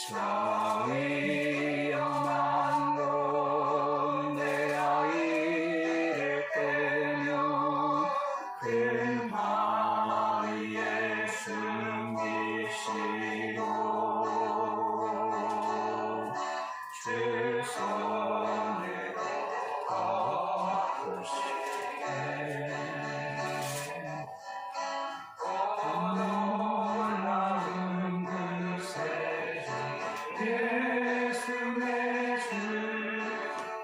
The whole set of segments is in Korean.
저 위험한 곳 내가 이를 때면 근바위에 숨기시고 주 손으로 덮으시네. 놀라운 그 세상 예수 내 주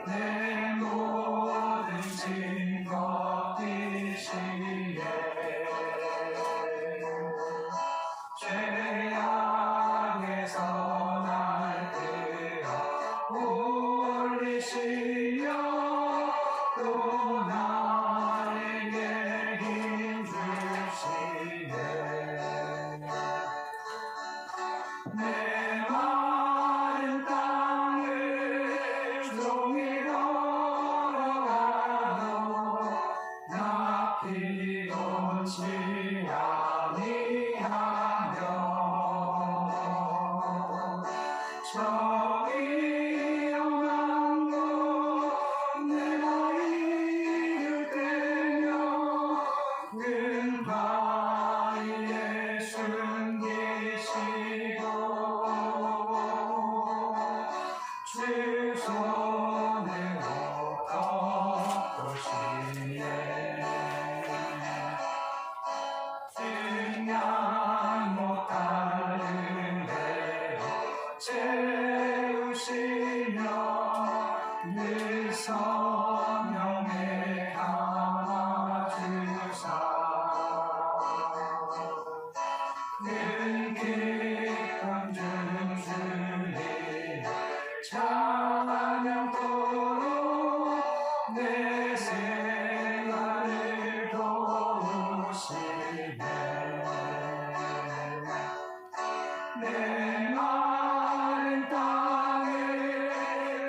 내 모든 증거 되시네. 죄악에서 날 끌어 올리시며 또 나에게 힘 주시네. 내 마른 땅을 종일 걸어가도 나 피곤치 아니하며 저 위험한 곳 내가 이를 때면 근바위에 숨기시고 주 손으로 덮으시네. 그냥 못할 은혜로 채우시며 늘 성령에 감아주사 큰 기쁨 주시니 찬양토록 내 생활을 도우시네. 내 마른 땅을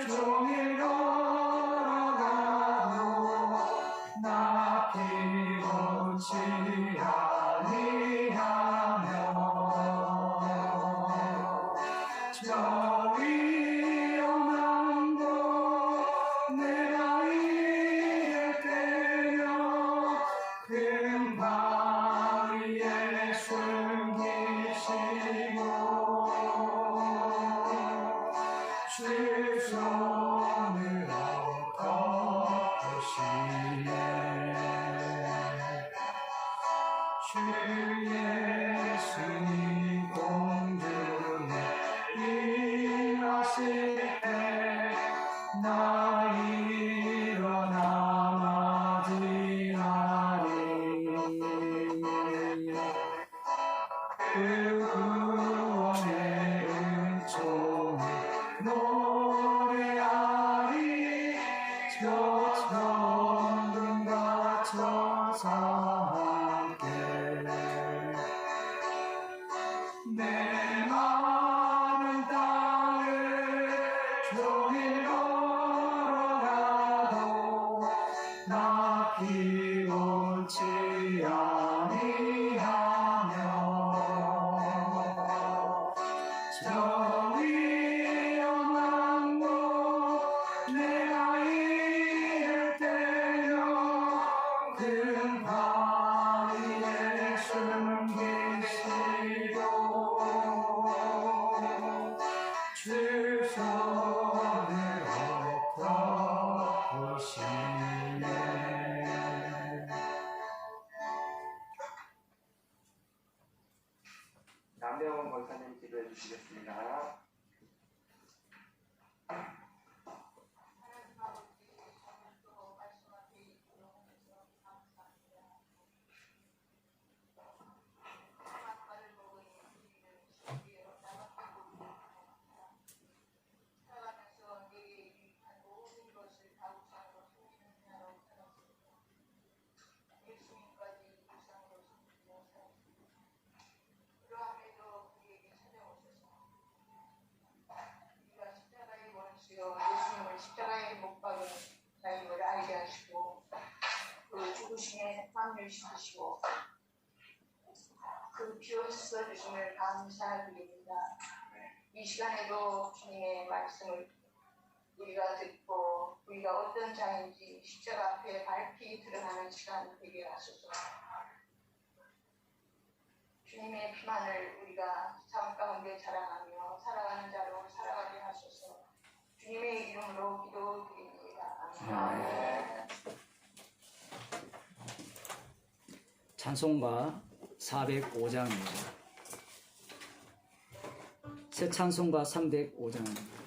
종일 걸어가도 나 피곤치 아니하며 저 위험한 곳 내가 이를 때면 근바위에 숨기시고 주 손으로 덮으시네. 주 예수님 공중에 임하실 때 나 일어나 맞이하리. 그 구원의 은총을 노래하리. 저 천군과 천사와 함께 내 마른 땅을 종일 걸어가도 나 피곤치 아니하며 저 위험한 곳 내가 이를 때면 근바위에 숨기시고 주 손으로 덮으시네. 남대원 권사님 기도해 주시겠습니다. 예수님을 십자가에 못 박은 자임을 알게 하시고 그 죽으심에 합류시키시고 그 피 흘려 주심을 감사드립니다. 이 시간에도 주님의 말씀을 우리가 듣고 우리가 어떤 자인지 십자가 앞에 밝히 드러나는 시간 되게 하소서. 주님의 피만을 우리가 삶 가운데 자랑하며 살아가는 자로 살아가게 하소서. 주님의 이름으로 기도드립니다. 아멘. 찬송가 405장입니다. 새 찬송가 305장입니다.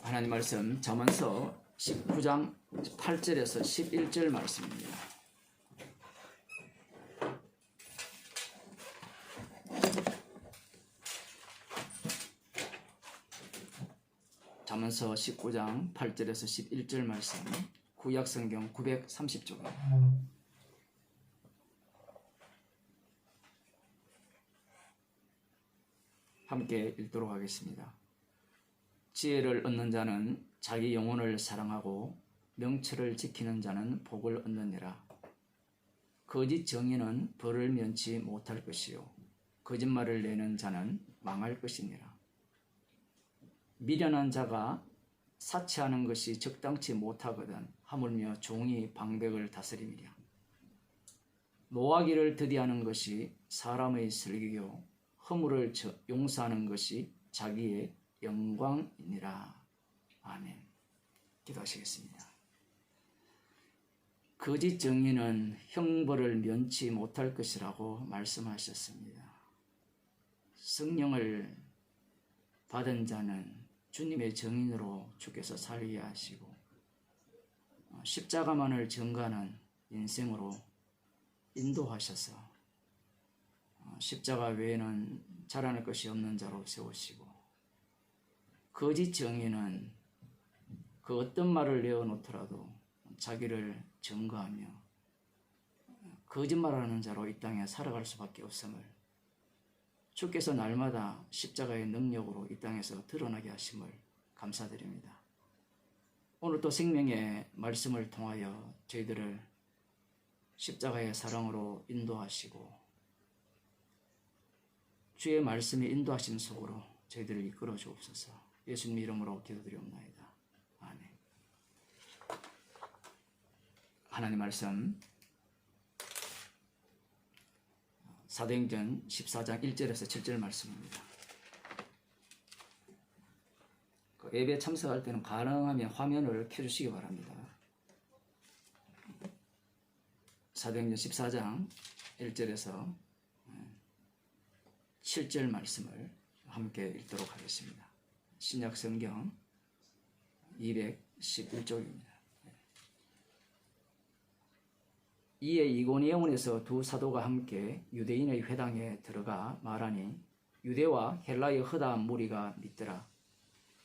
하나님 말씀 잠언서 19장 8절에서 11절 말씀입니다. 잠언서 19장 8절에서 11절 말씀, 구약성경 930쪽입니다. 함께 읽도록 하겠습니다. 지혜를 얻는 자는 자기 영혼을 사랑하고 명철을 지키는 자는 복을 얻느니라. 거짓 정의는 벌을 면치 못할 것이요 거짓말을 내는 자는 망할 것이니라. 미련한 자가 사치하는 것이 적당치 못하거든 하물며 종이 방백을 다스림이랴. 노하기를 더디하는 것이 사람의 슬기요 허물을 용서하는 것이 자기의 영광이니라. 아멘. 기도하시겠습니다. 거짓 정의는 형벌을 면치 못할 것이라고 말씀하셨습니다. 성령을 받은 자는 주님의 정인으로 주께서 살게 하시고 십자가만을 전가하는 인생으로 인도하셔서 십자가 외에는 자라날 것이 없는 자로 세우시고, 거짓 정의는 그 어떤 말을 내어놓더라도 자기를 증거하며 거짓말하는 자로 이 땅에 살아갈 수밖에 없음을 주께서 날마다 십자가의 능력으로 이 땅에서 드러나게 하심을 감사드립니다. 오늘 또 생명의 말씀을 통하여 저희들을 십자가의 사랑으로 인도하시고 주의 말씀의 인도하심 속으로 저희들을 이끌어 주옵소서. 예수님 이름으로 기도드리옵나이다. 아멘. 하나님 말씀 사도행전 14장 1절에서 7절 말씀입니다. 예배 참석할 때는 가능하면 화면을 켜주시기 바랍니다. 사도행전 14장 1절에서 7절 말씀을 함께 읽도록 하겠습니다. 신약 성경 211쪽입니다. 이에 이고니온에서 두 사도가 함께 유대인의 회당에 들어가 말하니 유대와 헬라의 허다한 무리가 믿더라.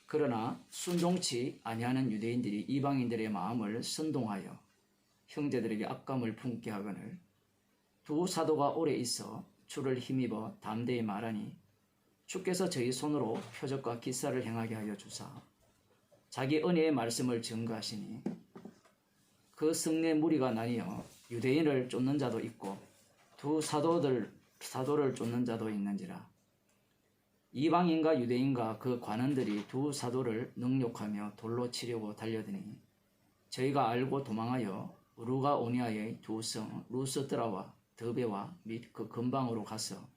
그러나 순종치 아니하는 유대인들이 이방인들의 마음을 선동하여 형제들에게 악감을 품게 하거늘 두 사도가 오래 있어 주를 힘입어 담대히 말하니 주께서 저희 손으로 표적과 기사를 행하게 하여 주사 자기 은혜의 말씀을 증거하시니 그 성내 무리가 나뉘어 유대인을 쫓는 자도 있고 두 사도를 쫓는 자도 있는지라. 이방인과 유대인과 그 관원들이 두 사도를 능욕하며 돌로 치려고 달려드니 저희가 알고 도망하여 루가오니아의 두 성 루스드라와 더베와 및 그 근방으로 가서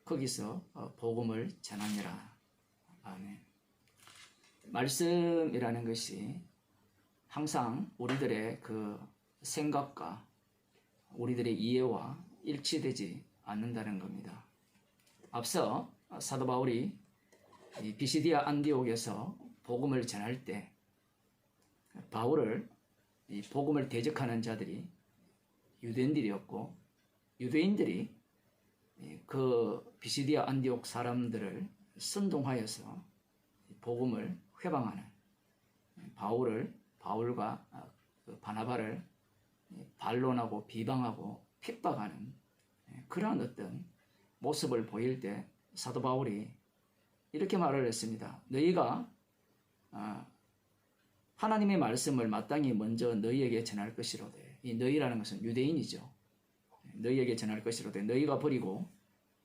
거기서 복음을 전하니라. 아멘. 말씀이라는 것이 항상 우리들의 그 생각과 우리들의 이해와 일치되지 않는다는 겁니다. 앞서 사도 바울이 비시디아 안디옥에서 복음을 전할 때 바울을 이 복음을 대적하는 자들이 유대인들이었고 유대인들이 그 비시디아 안디옥 사람들을 선동하여서 복음을 회방하는 바울과 바나바를 반론하고 비방하고 핍박하는 그러한 어떤 모습을 보일 때 사도 바울이 이렇게 말을 했습니다. 너희가 하나님의 말씀을 마땅히 먼저 너희에게 전할 것이로되, 이 너희라는 것은 유대인이죠. 너희에게 전할 것이로되 너희가 버리고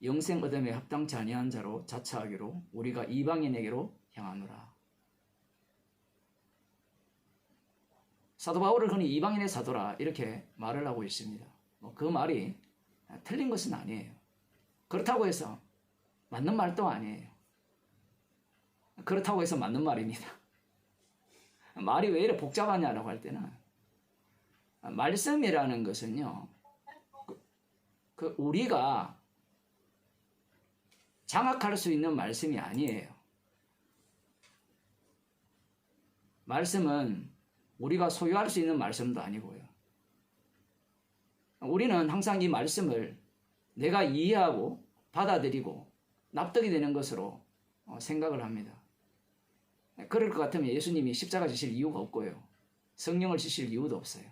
영생 얻음에 합당치 아니한 자로 자처하기로 우리가 이방인에게로 향하노라. 사도 바울을 흔히 이방인의 사도라 이렇게 말을 하고 있습니다. 그 말이 틀린 것은 아니에요. 그렇다고 해서 맞는 말도 아니에요. 그렇다고 해서 맞는 말입니다. 말이 왜 이렇게 복잡하냐라고 할 때는 말씀이라는 것은요, 우리가 장악할 수 있는 말씀이 아니에요. 말씀은 우리가 소유할 수 있는 말씀도 아니고요. 우리는 항상 이 말씀을 내가 이해하고 받아들이고 납득이 되는 것으로 생각을 합니다. 그럴 것 같으면 예수님이 십자가 지실 이유가 없고요. 성령을 지실 이유도 없어요.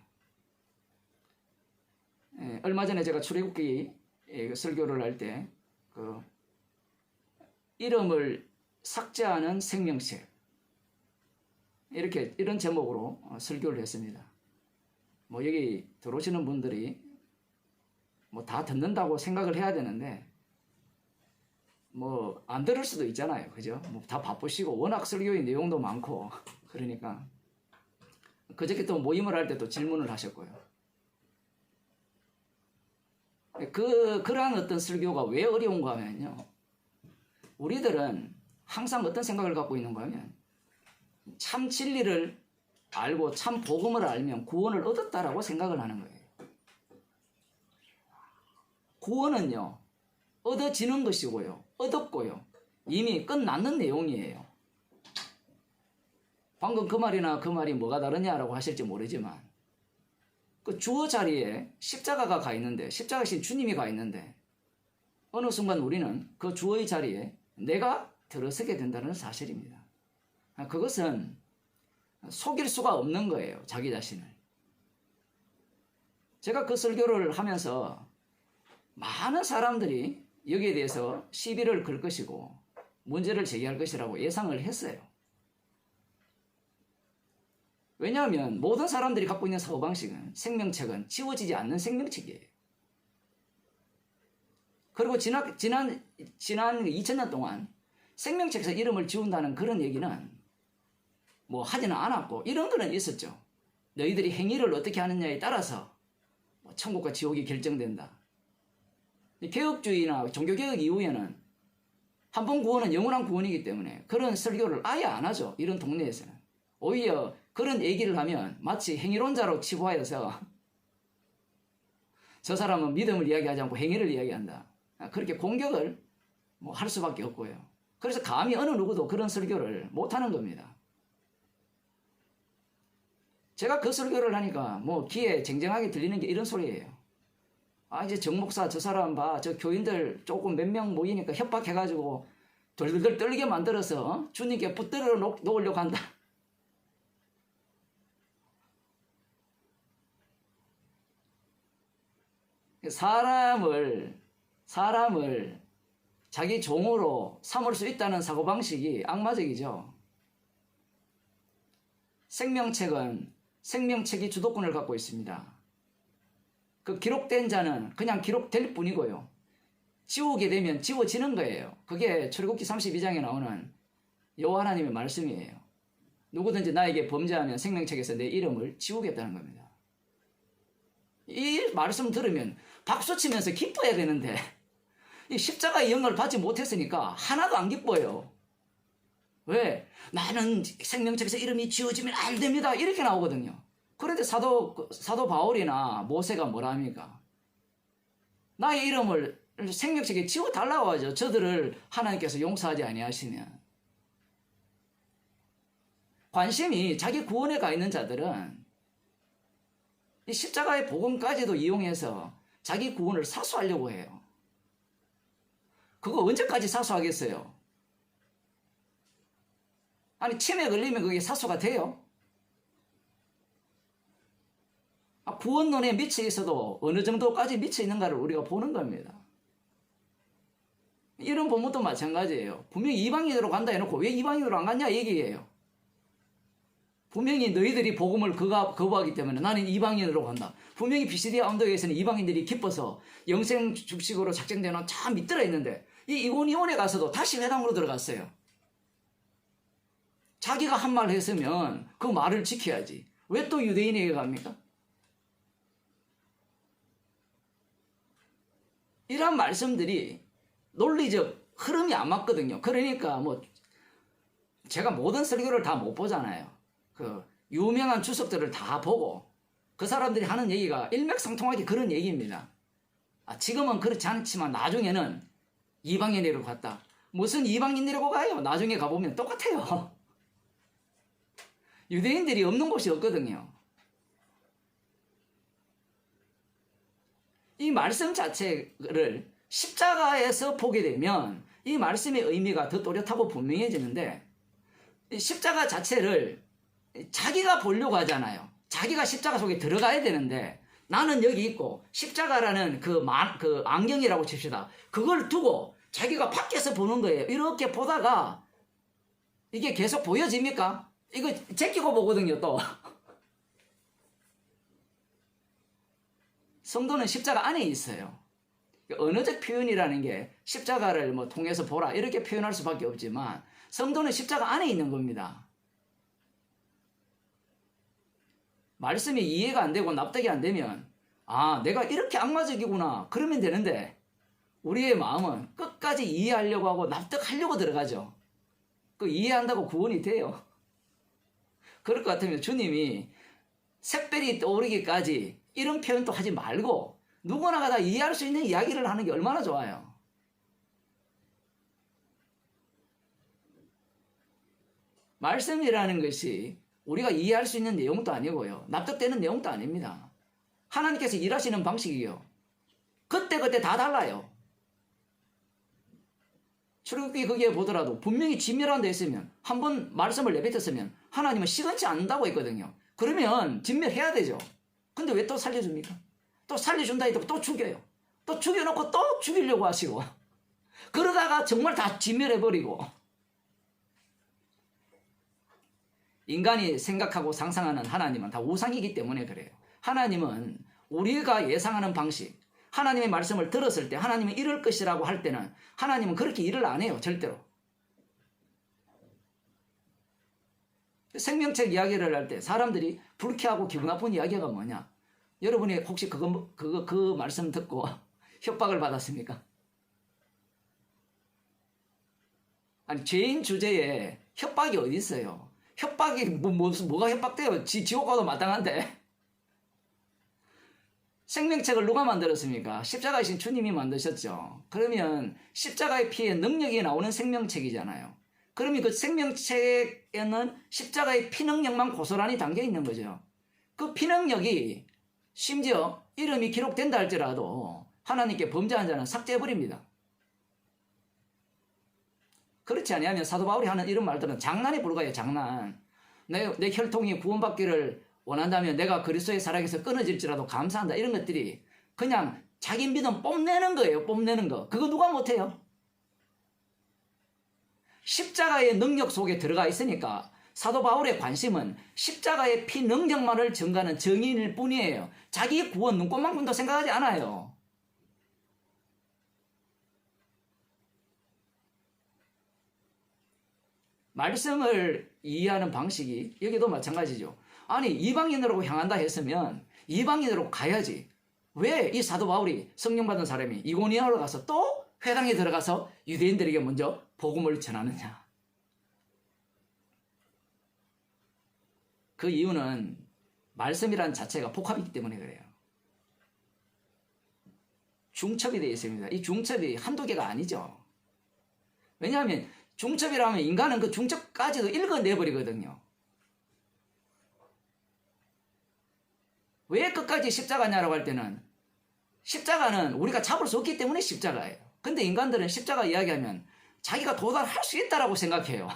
얼마 전에 제가 출애굽기 설교를 할 때 이름을 삭제하는 생명책 이런 제목으로 설교를 했습니다. 여기 들어오시는 분들이 다 듣는다고 생각을 해야 되는데 안 들을 수도 있잖아요. 그죠? 다 바쁘시고 워낙 설교의 내용도 많고 그러니까 그저께 또 모임을 할 때 또 질문을 하셨고요. 그러한 어떤 설교가 왜 어려운가 하면요, 우리들은 항상 어떤 생각을 갖고 있는가 하면 참 진리를 알고 참 복음을 알면 구원을 얻었다라고 생각을 하는 거예요. 구원은요, 얻어지는 것이고요, 얻었고요, 이미 끝났는 내용이에요. 방금 그 말이나 그 말이 뭐가 다르냐라고 하실지 모르지만 그 주어 자리에 십자가가 가 있는데, 십자가신 주님이 가 있는데 어느 순간 우리는 그 주어의 자리에 내가 들어서게 된다는 사실입니다. 그것은 속일 수가 없는 거예요, 자기 자신을. 제가 그 설교를 하면서 많은 사람들이 여기에 대해서 시비를 걸 것이고 문제를 제기할 것이라고 예상을 했어요. 왜냐하면 모든 사람들이 갖고 있는 사고방식은 생명책은 지워지지 않는 생명책이에요. 그리고 지난 2000년 동안 생명책에서 이름을 지운다는 그런 얘기는 뭐 하지는 않았고 이런 거는 있었죠. 너희들이 행위를 어떻게 하느냐에 따라서 뭐 천국과 지옥이 결정된다. 개혁주의나 종교개혁 이후에는 한 번 구원은 영원한 구원이기 때문에 그런 설교를 아예 안 하죠. 이런 동네에서는. 오히려 그런 얘기를 하면 마치 행위론자로 치부하여서 저 사람은 믿음을 이야기하지 않고 행위를 이야기한다. 그렇게 공격을 뭐 할 수밖에 없고요. 그래서 감히 어느 누구도 그런 설교를 못하는 겁니다. 제가 그 설교를 하니까 뭐 귀에 쟁쟁하게 들리는 게 이런 소리예요. 아, 이제 정 목사 저 사람 봐. 저 교인들 조금 몇 명 모이니까 협박해가지고 덜덜 떨게 만들어서 주님께 붙들어 놓으려고 한다. 사람을 자기 종으로 삼을 수 있다는 사고방식이 악마적이죠. 생명책은 생명책이 주도권을 갖고 있습니다. 그 기록된 자는 그냥 기록될 뿐이고요. 지우게 되면 지워지는 거예요. 그게 출애굽기 32장에 나오는 여호와 하나님의 말씀이에요. 누구든지 나에게 범죄하면 생명책에서 내 이름을 지우겠다는 겁니다. 이 말씀 들으면 박수치면서 기뻐해야 되는데 이 십자가의 영을 받지 못했으니까 하나도 안 기뻐요. 왜? 나는 생명책에서 이름이 지워지면 안 됩니다. 이렇게 나오거든요. 그런데 사도 바울이나 모세가 뭐라 합니까? 나의 이름을 생명책에 지워달라고 하죠. 저들을 하나님께서 용서하지 아니하시면. 관심이 자기 구원에 가 있는 자들은 이 십자가의 복음까지도 이용해서 자기 구원을 사수하려고 해요. 그거 언제까지 사수하겠어요? 아니 치매 걸리면 그게 사수가 돼요? 구원론에 미쳐 있어도 어느 정도까지 미쳐 있는가를 우리가 보는 겁니다. 이런 본문도 마찬가지예요. 분명히 이방인으로 간다 해놓고 왜 이방인으로 안 갔냐 얘기예요. 분명히 너희들이 복음을 거부하기 때문에 나는 이방인으로 간다. 분명히 비시디아 언덕에서는 이방인들이 기뻐서 영생 죽식으로 작정되는 참 밑들어 있는데 이 이고니온에 가서도 다시 회당으로 들어갔어요. 자기가 한 말 했으면 그 말을 지켜야지. 왜 또 유대인에게 갑니까? 이런 말씀들이 논리적 흐름이 안 맞거든요. 그러니까 뭐 제가 모든 설교를 다 못 보잖아요. 그 유명한 주석들을 다 보고 그 사람들이 하는 얘기가 일맥상통하게 그런 얘기입니다. 지금은 그렇지 않지만 나중에는 이방인으로 갔다. 무슨 이방인이라고 가요? 나중에 가보면 똑같아요. 유대인들이 없는 곳이 없거든요. 이 말씀 자체를 십자가에서 보게 되면 이 말씀의 의미가 더 또렷하고 분명해지는데 십자가 자체를 자기가 보려고 하잖아요. 자기가 십자가 속에 들어가야 되는데 나는 여기 있고 십자가라는 그 안경이라고 칩시다. 그걸 두고 자기가 밖에서 보는 거예요. 이렇게 보다가 이게 계속 보여집니까? 이거 제끼고 보거든요, 또. 성도는 십자가 안에 있어요. 언어적 표현이라는 게 십자가를 뭐 통해서 보라 이렇게 표현할 수밖에 없지만 성도는 십자가 안에 있는 겁니다. 말씀이 이해가 안 되고 납득이 안 되면 내가 이렇게 악마적이구나 그러면 되는데 우리의 마음은 끝까지 이해하려고 하고 납득하려고 들어가죠. 그 이해한다고 구원이 돼요. 그럴 것 같으면 주님이 샛별이 떠오르기까지 이런 표현도 하지 말고 누구나가 다 이해할 수 있는 이야기를 하는 게 얼마나 좋아요. 말씀이라는 것이 우리가 이해할 수 있는 내용도 아니고요. 납득되는 내용도 아닙니다. 하나님께서 일하시는 방식이요. 그때그때 다 달라요. 출애굽기 거기에 보더라도 분명히 진멸한 데 있으면 한 번 말씀을 내뱉었으면 하나님은 시간치 않는다고 했거든요. 그러면 진멸해야 되죠. 근데 왜 또 살려줍니까? 또 살려준다 해도 또 죽여요. 또 죽여놓고 또 죽이려고 하시고 그러다가 정말 다 진멸해버리고 인간이 생각하고 상상하는 하나님은 다 우상이기 때문에 그래요. 하나님은 우리가 예상하는 방식, 하나님의 말씀을 들었을 때 하나님은 이럴 것이라고 할 때는 하나님은 그렇게 일을 안 해요. 절대로. 생명책 이야기를 할 때 사람들이 불쾌하고 기분 나쁜 이야기가 뭐냐? 여러분이 혹시 그 말씀 듣고 협박을 받았습니까? 아니, 죄인 주제에 협박이 어디 있어요? 협박이 뭐가 협박돼요? 지옥 가도 마땅한데. 생명책을 누가 만들었습니까? 십자가이신 주님이 만드셨죠. 그러면 십자가의 피에 능력이 나오는 생명책이잖아요. 그러면 그 생명책에는 십자가의 피 능력만 고스란히 담겨 있는 거죠. 그 피 능력이 심지어 이름이 기록된다 할지라도 하나님께 범죄한 자는 삭제해버립니다. 그렇지 아니하면 사도 바울이 하는 이런 말들은 장난에 불과해요. 장난. 내 혈통이 구원받기를 원한다면 내가 그리스도의 사랑에서 끊어질지라도 감사한다. 이런 것들이 그냥 자기 믿음 뽐내는 거예요. 뽐내는 거. 그거 누가 못해요? 십자가의 능력 속에 들어가 있으니까 사도 바울의 관심은 십자가의 피 능력만을 증가하는 정의일 뿐이에요. 자기 구원 눈꽃만큼도 생각하지 않아요. 말씀을 이해하는 방식이 여기도 마찬가지죠. 아니, 이방인으로 향한다 했으면 이방인으로 가야지. 왜 이 사도 바울이 성령 받은 사람이 이고니아로 가서 또 회당에 들어가서 유대인들에게 먼저 복음을 전하느냐? 그 이유는 말씀이란 자체가 복합이기 때문에 그래요. 중첩이 되어 있습니다. 이 중첩이 한두 개가 아니죠. 왜냐하면 중첩이라면 인간은 그 중첩까지도 읽어내버리거든요. 왜 끝까지 십자가냐라고 할 때는 십자가는 우리가 잡을 수 없기 때문에 십자가예요. 근데 인간들은 십자가 이야기하면 자기가 도달할 수 있다라고 생각해요.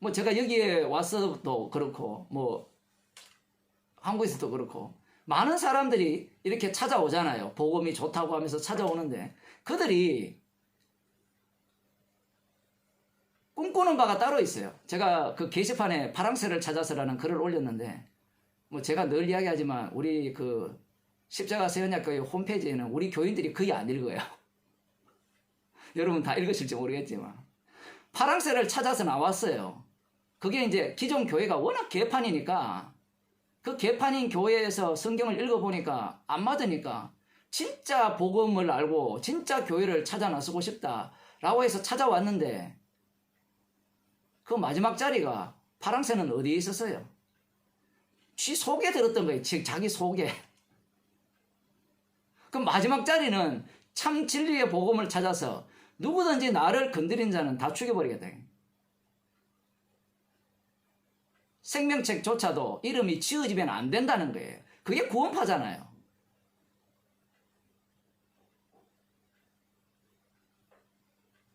뭐 제가 여기에 와서도 그렇고 뭐 한국에서도 그렇고 많은 사람들이 이렇게 찾아오잖아요. 복음이 좋다고 하면서 찾아오는데 그들이 꿈꾸는 바가 따로 있어요. 제가 그 게시판에 파랑새를 찾아서라는 글을 올렸는데 뭐 제가 늘 이야기하지만 우리 그 십자가 세언약교회 홈페이지에는 우리 교인들이 거의 안 읽어요. 여러분 다 읽으실지 모르겠지만 파랑새를 찾아서 나왔어요. 그게 이제 기존 교회가 워낙 개판이니까 그 개판인 교회에서 성경을 읽어보니까 안 맞으니까 진짜 복음을 알고 진짜 교회를 찾아 나서고 싶다라고 해서 찾아왔는데 그 마지막 자리가 파랑새는 어디에 있었어요? 쥐 속에 들었던 거예요. 즉 자기 속에. 그 마지막 자리는 참 진리의 복음을 찾아서 누구든지 나를 건드린 자는 다 죽여버리겠다. 생명책조차도 이름이 지어지면 안 된다는 거예요. 그게 구원파잖아요.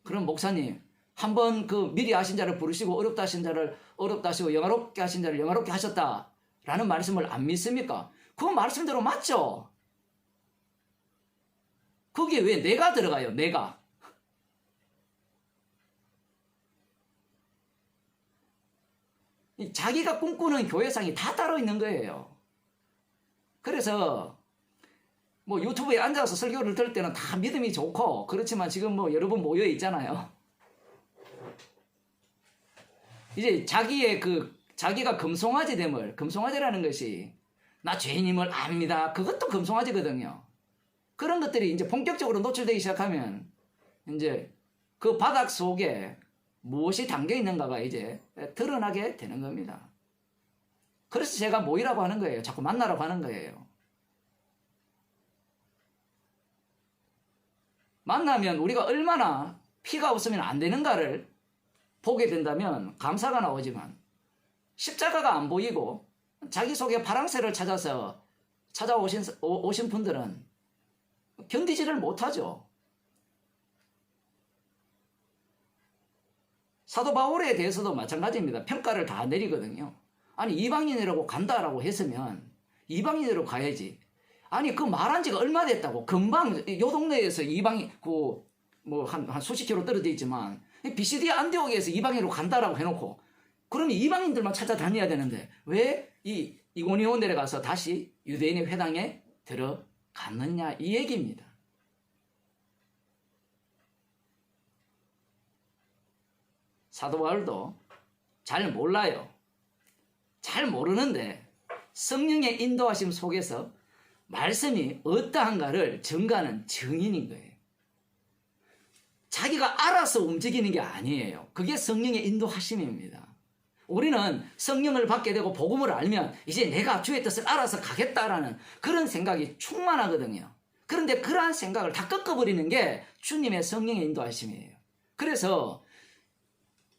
그럼 목사님 한번 그 미리 하신 자를 부르시고 어렵다 하신 자를 어렵다 하시고 영화롭게 하신 자를 영화롭게 하셨다라는 말씀을 안 믿습니까? 그 말씀대로 맞죠? 거기에 왜 내가 들어가요? 내가. 자기가 꿈꾸는 교회상이 다 따로 있는 거예요. 그래서 뭐 유튜브에 앉아서 설교를 들을 때는 다 믿음이 좋고 그렇지만 지금 뭐 여러분 모여 있잖아요. 이제 자기가 금송아지됨을, 금송아지라는 것이 나 죄인임을 압니다. 그것도 금송아지거든요. 그런 것들이 이제 본격적으로 노출되기 시작하면 이제 그 바닥 속에 무엇이 담겨 있는가가 이제 드러나게 되는 겁니다. 그래서 제가 모이라고 하는 거예요. 자꾸 만나라고 하는 거예요. 만나면 우리가 얼마나 피가 없으면 안 되는가를 보게 된다면 감사가 나오지만 십자가가 안 보이고 자기 속에 파랑새를 찾아서 오신 분들은 견디지를 못하죠. 사도 바울에 대해서도 마찬가지입니다. 평가를 다 내리거든요. 아니 이방인이라고 간다라고 했으면 이방인으로 가야지. 아니 그 말한 지가 얼마 됐다고. 금방 요 동네에서 이방인 뭐 한 수십 킬로 떨어져 있지만 비시디 안디옥에서 이방인으로 간다라고 해놓고 그러면 이방인들만 찾아다녀야 되는데 왜 이 이고니온 내려가서 다시 유대인의 회당에 들어갔느냐 이 얘기입니다. 사도 바울도 잘 몰라요. 잘 모르는데 성령의 인도하심 속에서 말씀이 어떠한가를 증가하는 증인인 거예요. 자기가 알아서 움직이는 게 아니에요. 그게 성령의 인도하심입니다. 우리는 성령을 받게 되고 복음을 알면 이제 내가 주의 뜻을 알아서 가겠다라는 그런 생각이 충만하거든요. 그런데 그러한 생각을 다 꺾어버리는 게 주님의 성령의 인도하심이에요. 그래서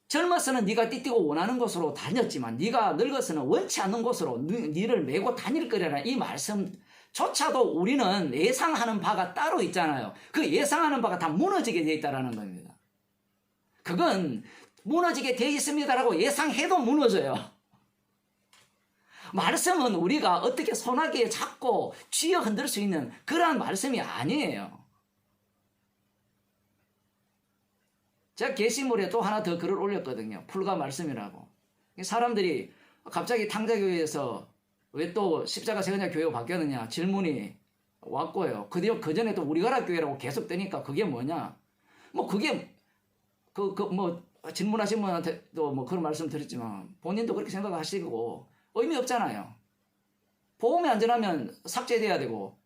젊어서는 네가 띠띠고 원하는 곳으로 다녔지만 네가 늙어서는 원치 않는 곳으로 네를 메고 다닐 거라는 이 말씀조차도 우리는 예상하는 바가 따로 있잖아요. 그 예상하는 바가 다 무너지게 되어 있다는 겁니다. 그건 무너지게 되어 있습니다라고 예상해도 무너져요. 말씀은 우리가 어떻게 손아귀에 잡고 쥐어 흔들 수 있는 그러한 말씀이 아니에요. 제가 게시물에 또 하나 더 글을 올렸거든요. 풀과 말씀이라고. 사람들이 갑자기 탕자교회에서 왜 또 십자가 세언약 교회로 바뀌었느냐 질문이 왔고요. 그 전에 또 우리가라 교회라고 계속 뜨니까 그게 뭐냐. 뭐 그게 뭐 질문하신 분한테도 뭐 그런 말씀 드렸지만 본인도 그렇게 생각하시고 의미 없잖아요. 복음이 안 전하면 삭제돼야 되고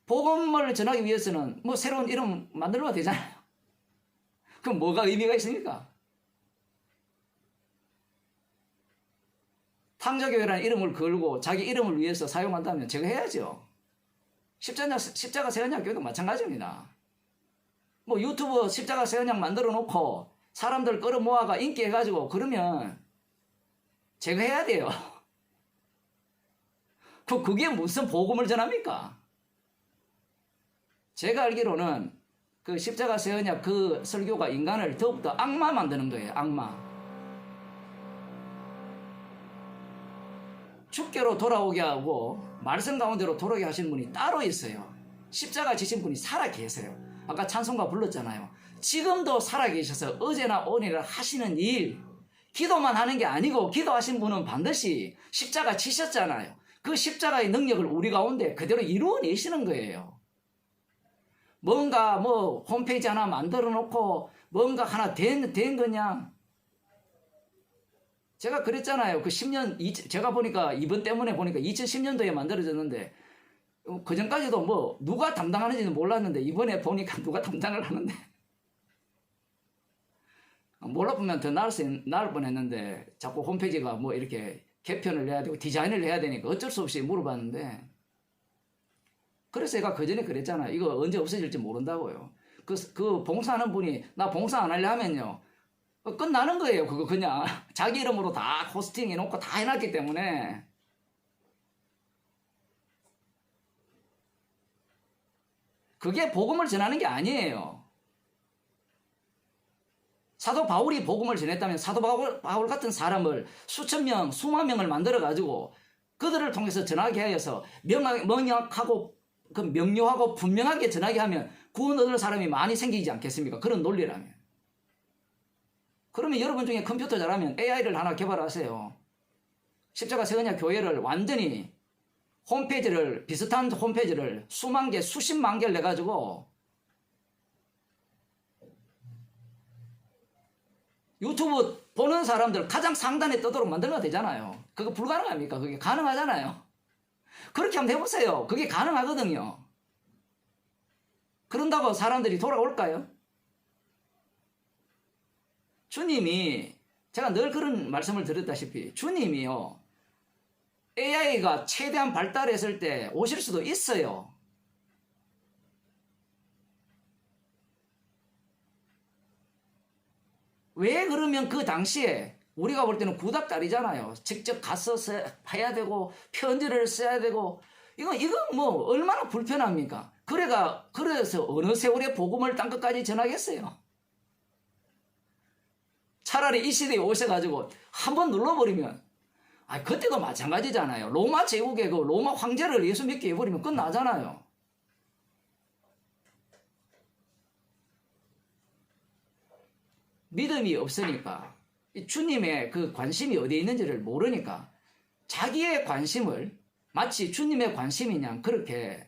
복음을 전하기 위해서는 뭐 새로운 이름 만들어야 되잖아요. 그럼 뭐가 의미가 있습니까? 탕자교회라는 이름을 걸고 자기 이름을 위해서 사용한다면 제가 해야죠. 십자가 세언약 교회도 마찬가지입니다. 뭐 유튜브 십자가 세언약 만들어 놓고 사람들 끌어모아가 인기 해가지고 그러면 제가 해야 돼요. 그게 무슨 복음을 전합니까? 제가 알기로는 그 십자가 세언약 그 설교가 인간을 더욱더 악마 만드는 거예요. 악마. 주께로 돌아오게 하고 말씀 가운데로 돌아오게 하신 분이 따로 있어요. 십자가 지신 분이 살아 계세요. 아까 찬송가 불렀잖아요. 지금도 살아계셔서 어제나 오늘이나 하시는 일, 기도만 하는 게 아니고 기도하신 분은 반드시 십자가 지셨잖아요. 그 십자가의 능력을 우리 가운데 그대로 이루어내시는 거예요. 뭔가 뭐 홈페이지 하나 만들어 놓고 뭔가 하나 된 거냐. 제가 그랬잖아요. 그 10년, 제가 보니까 이번 때문에 보니까 2010년도에 만들어졌는데 그 전까지도 뭐 누가 담당하는지는 몰랐는데 이번에 보니까 누가 담당을 하는데 몰라보면 더 나을 뻔했는데 자꾸 홈페이지가 뭐 이렇게 개편을 해야 되고 디자인을 해야 되니까 어쩔 수 없이 물어봤는데 그래서 제가 그 전에 그랬잖아요. 이거 언제 없어질지 모른다고요. 그 봉사하는 분이 나 봉사 안 하려 하면요 끝나는 거예요. 그거 그냥 자기 이름으로 다 호스팅 해놓고 다 해놨기 때문에 그게 복음을 전하는 게 아니에요. 사도 바울이 복음을 전했다면 사도 바울 같은 사람을 수천 명, 수만 명을 만들어가지고 그들을 통해서 전하게 하여서 명확하고 명료하고 분명하게 전하게 하면 구원 얻을 사람이 많이 생기지 않겠습니까? 그런 논리라면. 그러면 여러분 중에 컴퓨터 잘하면 AI를 하나 개발하세요. 십자가 세언약 교회를 완전히 비슷한 홈페이지를 수만 개, 수십만 개를 내가지고 유튜브 보는 사람들 가장 상단에 뜨도록 만들면 되잖아요. 그거 불가능합니까? 그게 가능하잖아요. 그렇게 한번 해보세요. 그게 가능하거든요. 그런다고 사람들이 돌아올까요? 주님이 제가 늘 그런 말씀을 드렸다시피 주님이요. AI가 최대한 발달했을 때 오실 수도 있어요. 왜 그러면 그 당시에 우리가 볼 때는 구닥다리잖아요. 직접 가서 해야 되고 편지를 써야 되고 이건 뭐 얼마나 불편합니까? 그래서 어느 세월에 복음을 땅 끝까지 전하겠어요. 차라리 이 시대에 오셔가지고 한번 눌러버리면 그때도 마찬가지잖아요. 로마 제국의 그 로마 황제를 예수 믿게 해버리면 끝나잖아요. 믿음이 없으니까 이 주님의 그 관심이 어디에 있는지를 모르니까 자기의 관심을 마치 주님의 관심이냐 그렇게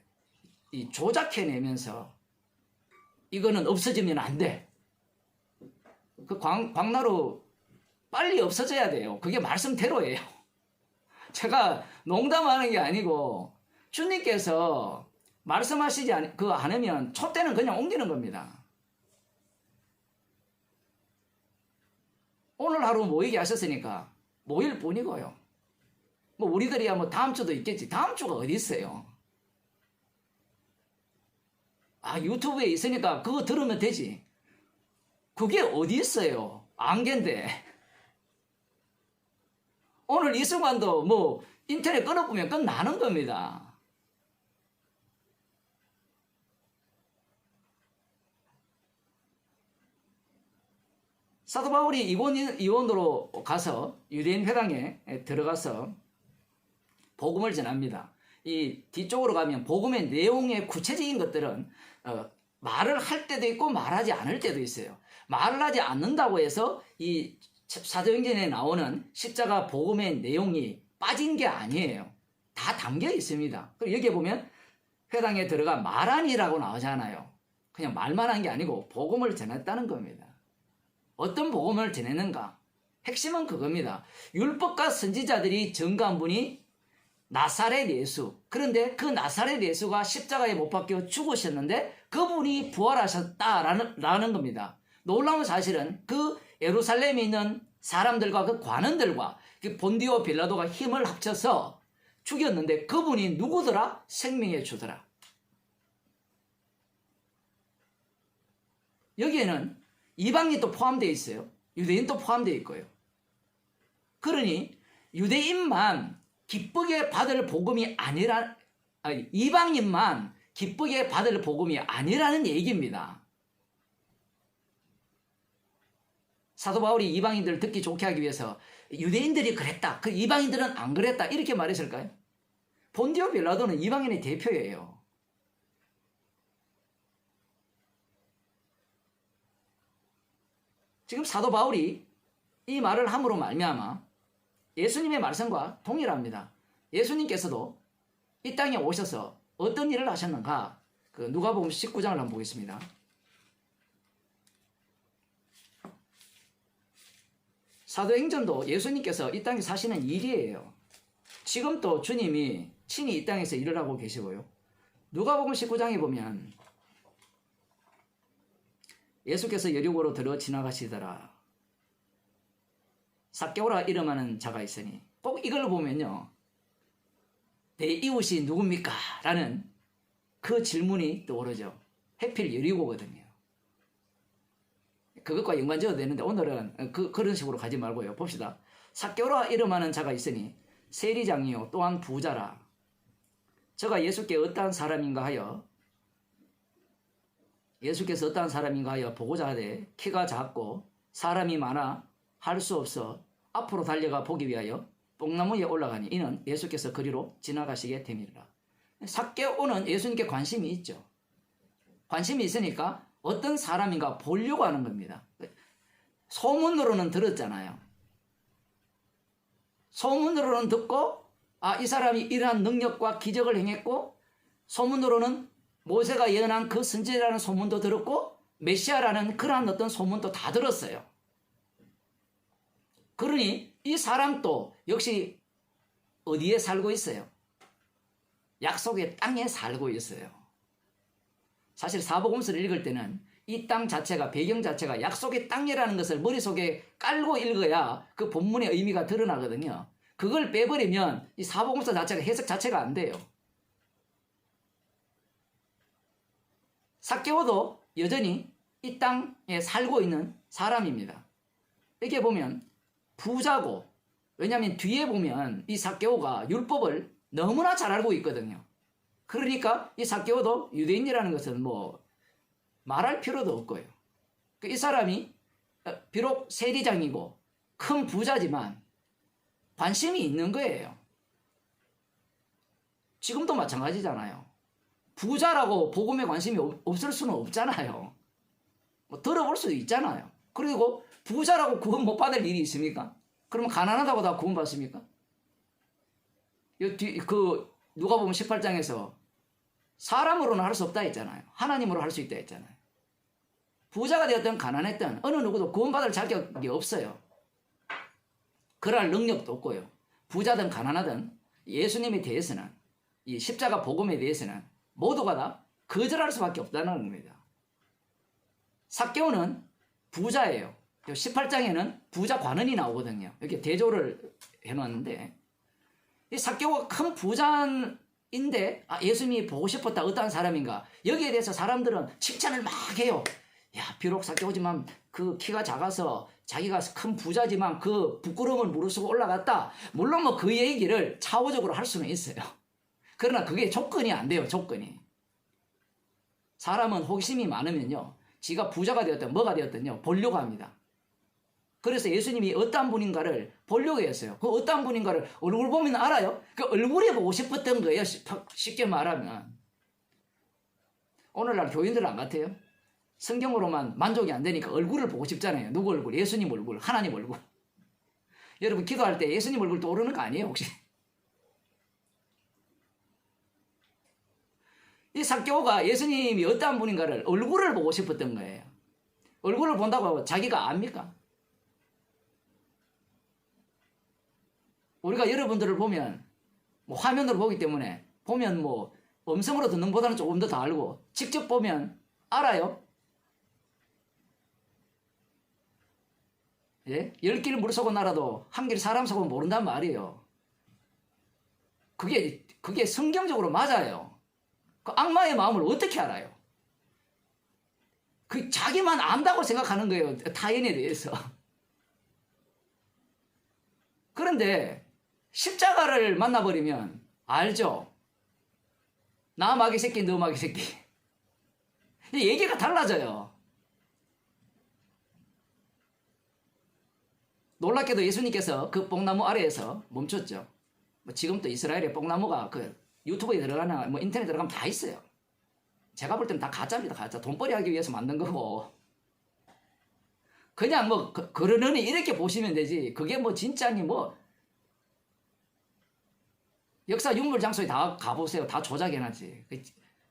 이 조작해내면서 이거는 없어지면 안 돼. 그 광나루 빨리 없어져야 돼요. 그게 말씀대로예요. 제가 농담하는 게 아니고 주님께서 말씀하시지 않으면 촛대는 그냥 옮기는 겁니다. 오늘 하루 모이게 하셨으니까 모일 뿐이고요. 뭐 우리들이야 뭐 다음 주도 있겠지. 다음 주가 어디 있어요? 아, 유튜브에 있으니까 그거 들으면 되지. 그게 어디 있어요? 안개인데. 오늘 이 순간도 뭐 인터넷 끊어보면 끝나는 겁니다. 사도 바울이 이원으로 가서 유대인 회당에 들어가서 복음을 전합니다. 이 뒤쪽으로 가면 복음의 내용의 구체적인 것들은 말을 할 때도 있고 말하지 않을 때도 있어요. 말을 하지 않는다고 해서 이 사도행전에 나오는 십자가 복음의 내용이 빠진 게 아니에요. 다 담겨 있습니다. 그리고 여기에 보면 회당에 들어가 말하니라고 나오잖아요. 그냥 말만 한 게 아니고 복음을 전했다는 겁니다. 어떤 복음을 전했는가? 핵심은 그겁니다. 율법과 선지자들이 증거한 분이 나사렛 예수. 그런데 그 나사렛 예수가 십자가에 못 박혀 죽으셨는데 그분이 부활하셨다라는 겁니다. 놀라운 사실은 그 예루살렘에 있는 사람들과 그 관원들과 그 본디오 빌라도가 힘을 합쳐서 죽였는데 그분이 누구더라? 생명의 주더라. 여기에는 이방인도 포함되어 있어요. 유대인도 포함되어 있고요. 그러니 유대인만 기쁘게 받을 복음이 이방인만 기쁘게 받을 복음이 아니라는 얘기입니다. 사도 바울이 이방인들을 듣기 좋게 하기 위해서 유대인들이 그랬다. 그 이방인들은 안 그랬다. 이렇게 말했을까요? 본디오 빌라도는 이방인의 대표예요. 지금 사도 바울이 이 말을 함으로 말미암아 예수님의 말씀과 동일합니다. 예수님께서도 이 땅에 오셔서 어떤 일을 하셨는가? 그 누가복음 19장을 한번 보겠습니다. 사도행전도 예수님께서 이 땅에 사시는 일이에요. 지금 또 주님이 친히 이 땅에서 일을 하고 계시고요. 누가복음 19장에 보면 예수께서 여리고로 들어 지나가시더라. 삭개오라 이름하는 자가 있으니 꼭 이걸 보면요. 내 이웃이 누굽니까? 라는 그 질문이 떠오르죠. 해필 여리고거든요. 그것과 연관지어도 되는데 오늘은 그런 식으로 가지 말고요. 봅시다. 삭개오라 이름하는 자가 있으니 세리장이요 또한 부자라. 저가 예수께 어떠한 사람인가 하여 예수께서 어떠한 사람인가 하여 보고자 하되 키가 작고 사람이 많아 할 수 없어 앞으로 달려가 보기 위하여 뽕나무에 올라가니 이는 예수께서 그리로 지나가시게 됨이라. 삭개오는 예수님께 관심이 있죠. 관심이 있으니까 어떤 사람인가 보려고 하는 겁니다. 소문으로는 들었잖아요. 소문으로는 듣고 이 사람이 이러한 능력과 기적을 행했고 소문으로는 모세가 예언한 그 선지자라는 소문도 들었고 메시아라는 그러한 어떤 소문도 다 들었어요. 그러니 이 사람도 역시 어디에 살고 있어요? 약속의 땅에 살고 있어요. 사실 사복음서를 읽을 때는 이 땅 자체가 배경 자체가 약속의 땅이라는 것을 머릿속에 깔고 읽어야 그 본문의 의미가 드러나거든요. 그걸 빼버리면 이 사복음서 자체가 해석 자체가 안 돼요. 삭개오도 여전히 이 땅에 살고 있는 사람입니다. 이렇게 보면 부자고, 왜냐하면 뒤에 보면 이 삭개오가 율법을 너무나 잘 알고 있거든요. 그러니까 이 삭개오도 유대인이라는 것은 뭐 말할 필요도 없고요. 이 사람이 비록 세리장이고 큰 부자지만 관심이 있는 거예요. 지금도 마찬가지잖아요. 부자라고 복음에 관심이 없을 수는 없잖아요. 뭐 들어볼 수도 있잖아요. 그리고 부자라고 구원 못 받을 일이 있습니까? 그러면 가난하다고 다 구원 받습니까? 누가 보면 18장에서 사람으로는 할 수 없다 했잖아요. 하나님으로 할 수 있다 했잖아요. 부자가 되었든 가난했든 어느 누구도 구원받을 자격이 없어요. 그럴 능력도 없고요. 부자든 가난하든 예수님에 대해서는, 이 십자가 복음에 대해서는 모두가 다 거절할 수밖에 없다는 겁니다. 삭개오는 부자예요. 18장에는 부자 관원이 나오거든요. 이렇게 대조를 해놨는데, 이 삭개오가 큰 부자인데 예수님이 보고 싶었다 어떠한 사람인가, 여기에 대해서 사람들은 칭찬을 막 해요. 야, 비록 삭개오지만 그 키가 작아서 자기가 큰 부자지만 그 부끄러움을 무릅쓰고 올라갔다. 물론 뭐 그 얘기를 차후적으로 할 수는 있어요. 그러나 그게 조건이 안 돼요. 조건이. 사람은 호기심이 많으면요, 지가 부자가 되었든 뭐가 되었든요, 보려고 합니다. 그래서 예수님이 어떠한 분인가를 보려고 했어요. 그 어떠한 분인가를 얼굴 보면 알아요. 그 얼굴에 보고 싶었던 거예요. 쉽게 말하면. 오늘날 교인들은 안 같아요. 성경으로만 만족이 안 되니까 얼굴을 보고 싶잖아요. 누구 얼굴? 예수님 얼굴, 하나님 얼굴. 여러분 기도할 때 예수님 얼굴 떠오르는 거 아니에요 혹시? 이 삭개오가 예수님이 어떠한 분인가를 얼굴을 보고 싶었던 거예요. 얼굴을 본다고 자기가 압니까? 우리가 여러분들을 보면 뭐 화면으로 보기 때문에, 보면 뭐 음성으로 듣는 것보다는 조금 더 알고, 직접 보면 알아요. 예? 10길 물속은 알아도 한 길 사람 속은 모른단 말이에요. 그게 성경적으로 맞아요. 그 악마의 마음을 어떻게 알아요? 그 자기만 안다고 생각하는 거예요. 타인에 대해서. 그런데 십자가를 만나버리면 알죠? 나 마귀 새끼, 너 마귀 새끼. 얘기가 달라져요. 놀랍게도 예수님께서 그 뽕나무 아래에서 멈췄죠. 뭐 지금도 이스라엘에 뽕나무가 그 유튜브에 들어가나 뭐 인터넷에 들어가면 다 있어요. 제가 볼 때는 다 가짜입니다. 가짜. 돈벌이 하기 위해서 만든 거고. 그냥 뭐 그러느니 이렇게 보시면 되지. 그게 뭐 진짜니 뭐 역사 유물 장소에 다 가보세요. 다 조작해놨지.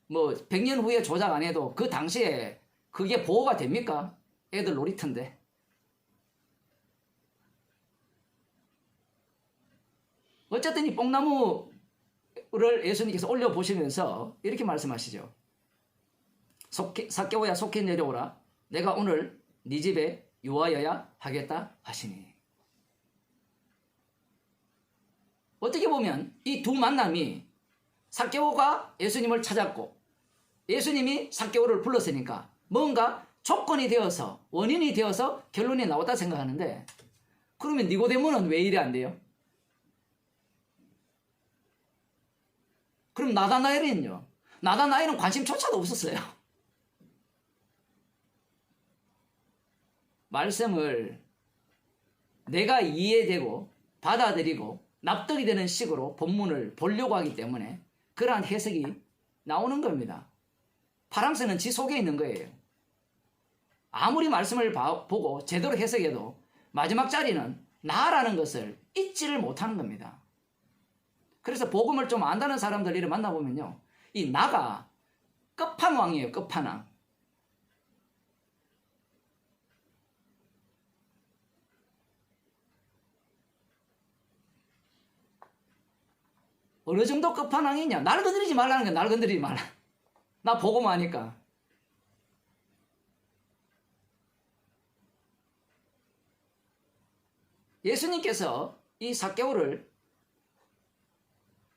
뭐 100년 후에 조작 안 해도 그 당시에 그게 보호가 됩니까? 애들 놀이터인데. 어쨌든 이 뽕나무를 예수님께서 올려보시면서 이렇게 말씀하시죠. 삭개오야 속히 내려오라. 내가 오늘 네 집에 유하여야 하겠다 하시니. 어떻게 보면 이 두 만남이, 삭개오가 예수님을 찾았고 예수님이 삭개오를 불렀으니까 뭔가 조건이 되어서, 원인이 되어서 결론이 나왔다 생각하는데, 그러면 니고데모는 왜 이래 안 돼요? 그럼 나다나엘은요? 나다나엘은 관심조차도 없었어요. 말씀을 내가 이해되고 받아들이고 납득이 되는 식으로 본문을 보려고 하기 때문에 그러한 해석이 나오는 겁니다. 파랑새는 지 속에 있는 거예요. 아무리 말씀을 보고 제대로 해석해도 마지막 자리는 나라는 것을 잊지를 못하는 겁니다. 그래서 복음을 좀 안다는 사람들 이를 만나보면요, 이 나가 끝판왕이에요. 끝판왕. 어느 정도 끝판왕이냐? 날 건드리지 말라는 거야. 날 건드리지 말라. 나 복음 하니까. 예수님께서 이 삭개오를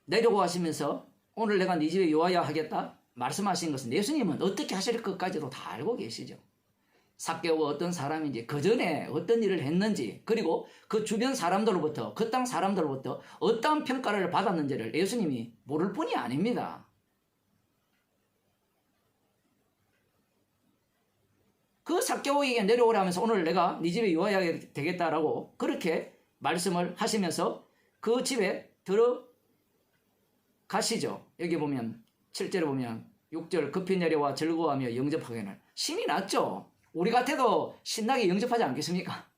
내려고 하시면서 오늘 내가 네 집에 요하야 하겠다 말씀하신 것은 예수님은 어떻게 하실 것까지도 다 알고 계시죠. 삭개오가 어떤 사람인지, 그 전에 어떤 일을 했는지, 그리고 그 주변 사람들로부터, 그 땅 사람들로부터 어떤 평가를 받았는지를 예수님이 모를 뿐이 아닙니다. 그 삭개오에게 내려오라면서 오늘 내가 네 집에 요하야 되겠다라고 그렇게 말씀을 하시면서 그 집에 들어가시죠. 여기 보면 7절에 보면 6절 급히 내려와 즐거워하며 영접하기는 신이 났죠. 우리 같아도 신나게 영접하지 않겠습니까?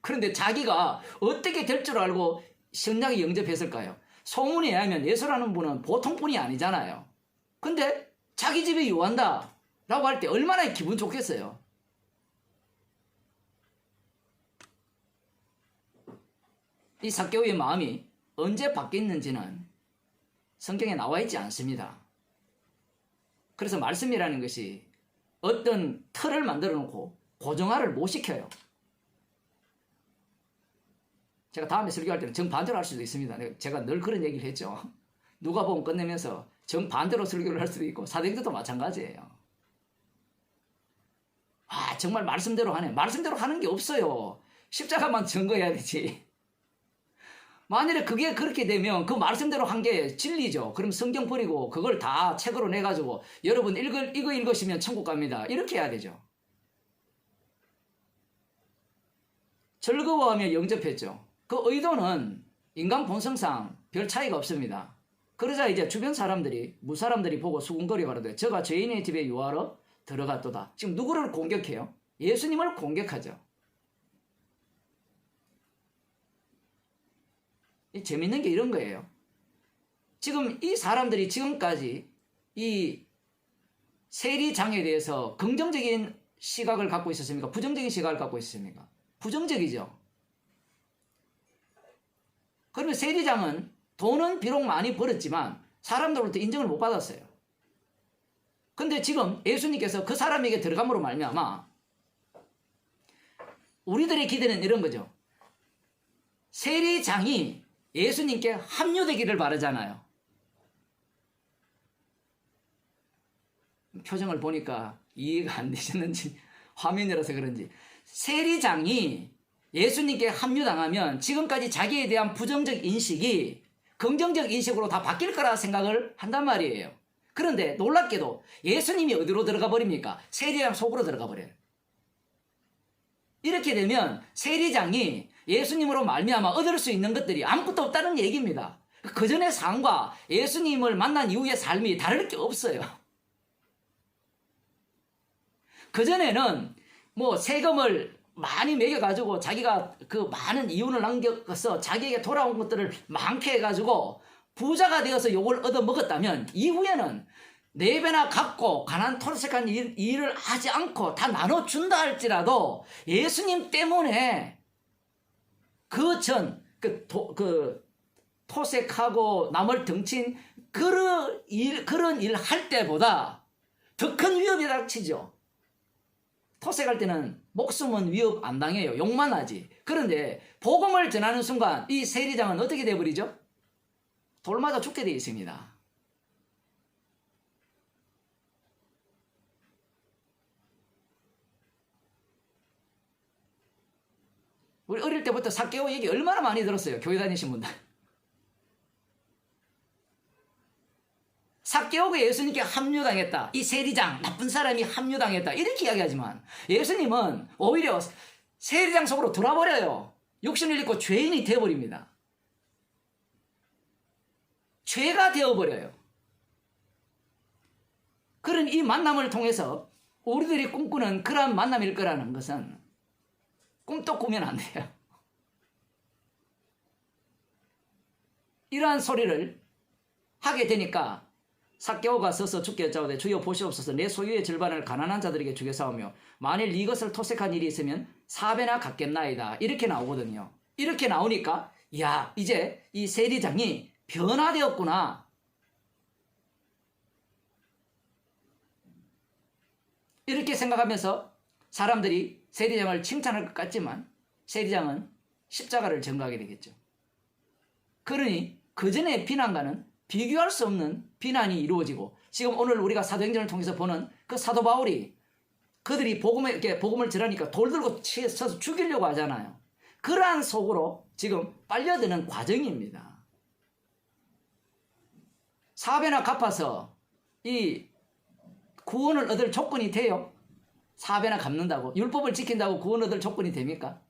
그런데 자기가 어떻게 될 줄 알고 신나게 영접했을까요? 소문에 의하면 예수라는 분은 보통 분이 아니잖아요. 근데 자기 집에 요한다 라고 할 때 얼마나 기분 좋겠어요. 이 삭개오의 마음이 언제 바뀌었는지는 성경에 나와 있지 않습니다. 그래서 말씀이라는 것이 어떤 틀을 만들어 놓고 고정화를 못 시켜요. 제가 다음에 설교할 때는 정반대로 할 수도 있습니다. 제가 늘 그런 얘기를 했죠. 누가복음 끝내면서 정반대로 설교를 할 수도 있고 사도행전도 마찬가지예요. 아, 정말 말씀대로 하네. 말씀대로 하는 게 없어요. 십자가만 증거해야 되지. 만일에 그게 그렇게 되면 그 말씀대로 한 게 진리죠. 그럼 성경 버리고 그걸 다 책으로 내가지고 여러분 이거 읽으시면 천국 갑니다. 이렇게 해야 되죠. 즐거워하며 영접했죠. 그 의도는 인간 본성상 별 차이가 없습니다. 그러자 이제 주변 사람들이 무사람들이 보고 수군거리고 하는데 저가 죄인의 집에 유하러 들어갔도다. 지금 누구를 공격해요? 예수님을 공격하죠. 재밌는 게 이런 거예요. 지금 이 사람들이 지금까지 이 세리장에 대해서 긍정적인 시각을 갖고 있었습니까? 부정적인 시각을 갖고 있었습니까? 부정적이죠. 그러면 세리장은 돈은 비록 많이 벌었지만 사람들로부터 인정을 못 받았어요. 근데 지금 예수님께서 그 사람에게 들어감으로 말미암아 우리들의 기대는 이런 거죠. 세리장이 예수님께 합류되기를 바라잖아요. 표정을 보니까 이해가 안 되셨는지 화면이라서 그런지 세리장이 예수님께 합류당하면 지금까지 자기에 대한 부정적 인식이 긍정적 인식으로 다 바뀔 거라 생각을 한단 말이에요. 그런데 놀랍게도 예수님이 어디로 들어가 버립니까? 세리장 속으로 들어가 버려요. 이렇게 되면 세리장이 예수님으로 말미암아 얻을 수 있는 것들이 아무것도 없다는 얘기입니다. 그전의 삶과 예수님을 만난 이후의 삶이 다를 게 없어요. 그전에는 뭐 세금을 많이 매겨가지고 자기가 그 많은 이윤을 남겨서 자기에게 돌아온 것들을 많게 해가지고 부자가 되어서 욕을 얻어먹었다면 이후에는 4배나 갚고 가난 토색한 일을 하지 않고 다 나눠준다 할지라도 예수님 때문에 토색하고 남을 등친 그런 일 할 때보다 더 큰 위협이 닥치죠. 토색할 때는 목숨은 위협 안 당해요. 욕만 하지. 그런데 복음을 전하는 순간 이 세리장은 어떻게 돼버리죠? 돌 맞아 죽게 되어 있습니다. 우리 어릴 때부터 삭개오 얘기 얼마나 많이 들었어요. 교회 다니신 분들. 삭개오가 예수님께 합류당했다. 이 세리장 나쁜 사람이 합류당했다. 이렇게 이야기하지만 예수님은 오히려 세리장 속으로 들어와버려요. 육신을 입고 죄인이 되어버립니다. 죄가 되어버려요. 그런 이 만남을 통해서 우리들이 꿈꾸는 그러한 만남일 거라는 것은 꿈도 꾸면 안 돼요. 이러한 소리를 하게 되니까 삭개오가 서서 죽게 여짜오되 주여 보시옵소서 내 소유의 절반을 가난한 자들에게 주겠사오며 만일 이것을 토색한 일이 있으면 4배나 갚겠나이다. 이렇게 나오거든요. 이렇게 나오니까 야 이제 이 세리장이 변화되었구나. 이렇게 생각하면서 사람들이 세리장을 칭찬할 것 같지만 세리장은 십자가를 전가하게 되겠죠. 그러니 그전의 비난과는 비교할 수 없는 비난이 이루어지고 지금 오늘 우리가 사도행전을 통해서 보는 그 사도 바울이 그들이 복음을 전하니까 돌 들고 쳐서 죽이려고 하잖아요. 그러한 속으로 지금 빨려드는 과정입니다. 4배나 갚아서 이 구원을 얻을 조건이 돼요? 4배나 갚는다고 율법을 지킨다고 구원 얻을 조건이 됩니까?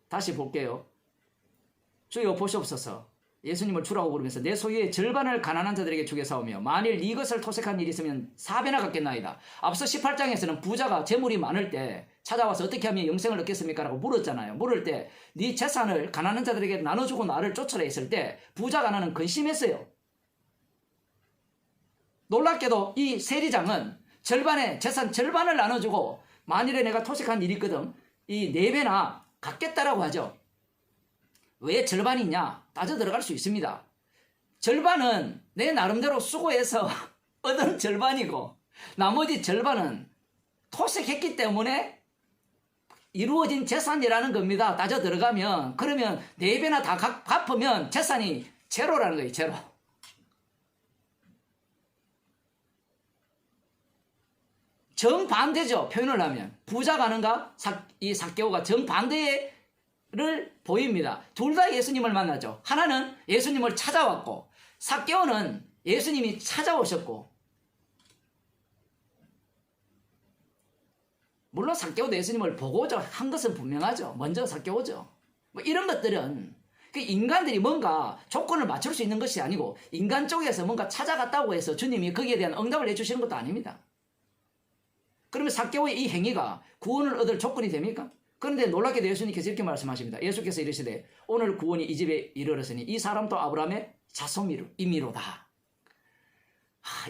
다시 볼게요. 주여 보시옵소서 예수님을 주라고 부르면서 내 소유의 절반을 가난한 자들에게 주겠사오며 만일 이것을 토색한 일이 있으면 4배나 갚겠나이다. 앞서 18장에서는 부자가 재물이 많을 때 찾아와서 어떻게 하면 영생을 얻겠습니까? 라고 물었잖아요. 물을 때 네 재산을 가난한 자들에게 나눠주고 나를 쫓으라 했을 때 부자가 나는 근심했어요. 놀랍게도 이 세리장은 재산 절반을 나눠주고 만일에 내가 토색한 일이 있거든 이 4배나 갚겠다라고 하죠. 왜 절반이냐? 따져 들어갈 수 있습니다. 절반은 내 나름대로 수고해서 얻은 절반이고 나머지 절반은 토색했기 때문에 이루어진 재산이라는 겁니다. 따져 들어가면 그러면 4배나 다 갚으면 재산이 제로라는 거예요. 제로. 정반대죠. 표현을 하면 부자가 하는가 이 삭개오가 정반대를 보입니다. 둘 다 예수님을 만나죠. 하나는 예수님을 찾아왔고 삭개오는 예수님이 찾아오셨고 물론 삭개오도 예수님을 보고자 한 것은 분명하죠. 먼저 삭개오죠. 뭐 이런 것들은 그 인간들이 뭔가 조건을 맞출 수 있는 것이 아니고 인간 쪽에서 뭔가 찾아갔다고 해서 주님이 거기에 대한 응답을 해주시는 것도 아닙니다. 그러면 삭개오의 이 행위가 구원을 얻을 조건이 됩니까? 그런데 놀랍게도 예수님께서 이렇게 말씀하십니다. 예수께서 이르시되 오늘 구원이 이 집에 이르렀으니 이 사람도 아브라함의 자손이미로다.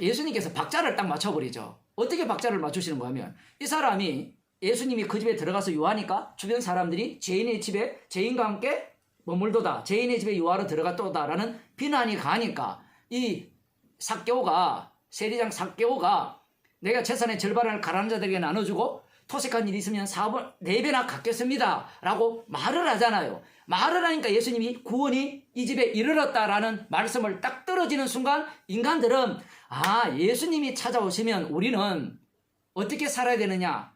예수님께서 박자를 딱 맞춰버리죠. 어떻게 박자를 맞추시는 거 하면 이 사람이 예수님이 그 집에 들어가서 유하니까 주변 사람들이 죄인의 집에 죄인과 함께 머물도다. 죄인의 집에 유하러 들어갔도다라는 비난이 가니까 이 삭개오가 세리장 삭개오가 내가 재산의 절반을 가난한 자들에게 나눠주고 토색한 일이 있으면 4배나 갚겠습니다 라고 말을 하잖아요. 말을 하니까 예수님이 구원이 이 집에 이르렀다라는 말씀을 딱 떨어지는 순간 인간들은 예수님이 찾아오시면 우리는 어떻게 살아야 되느냐.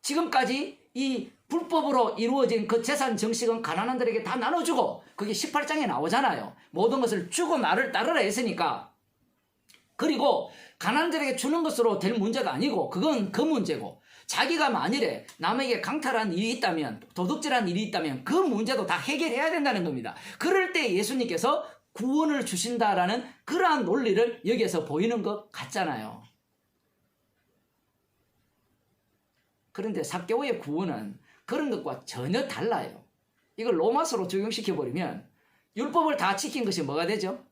지금까지 이 불법으로 이루어진 그 재산 정식은 가난한들에게 다 나눠주고 그게 18장에 나오잖아요. 모든 것을 주고 나를 따르라 했으니까. 그리고 가난한들에게 주는 것으로 될 문제가 아니고 그건 그 문제고 자기가 만일에 남에게 강탈한 일이 있다면 도둑질한 일이 있다면 그 문제도 다 해결해야 된다는 겁니다. 그럴 때 예수님께서 구원을 주신다라는 그러한 논리를 여기에서 보이는 것 같잖아요. 그런데 삭개오의 구원은 그런 것과 전혀 달라요. 이걸 로마서로 적용시켜버리면 율법을 다 지킨 것이 뭐가 되죠?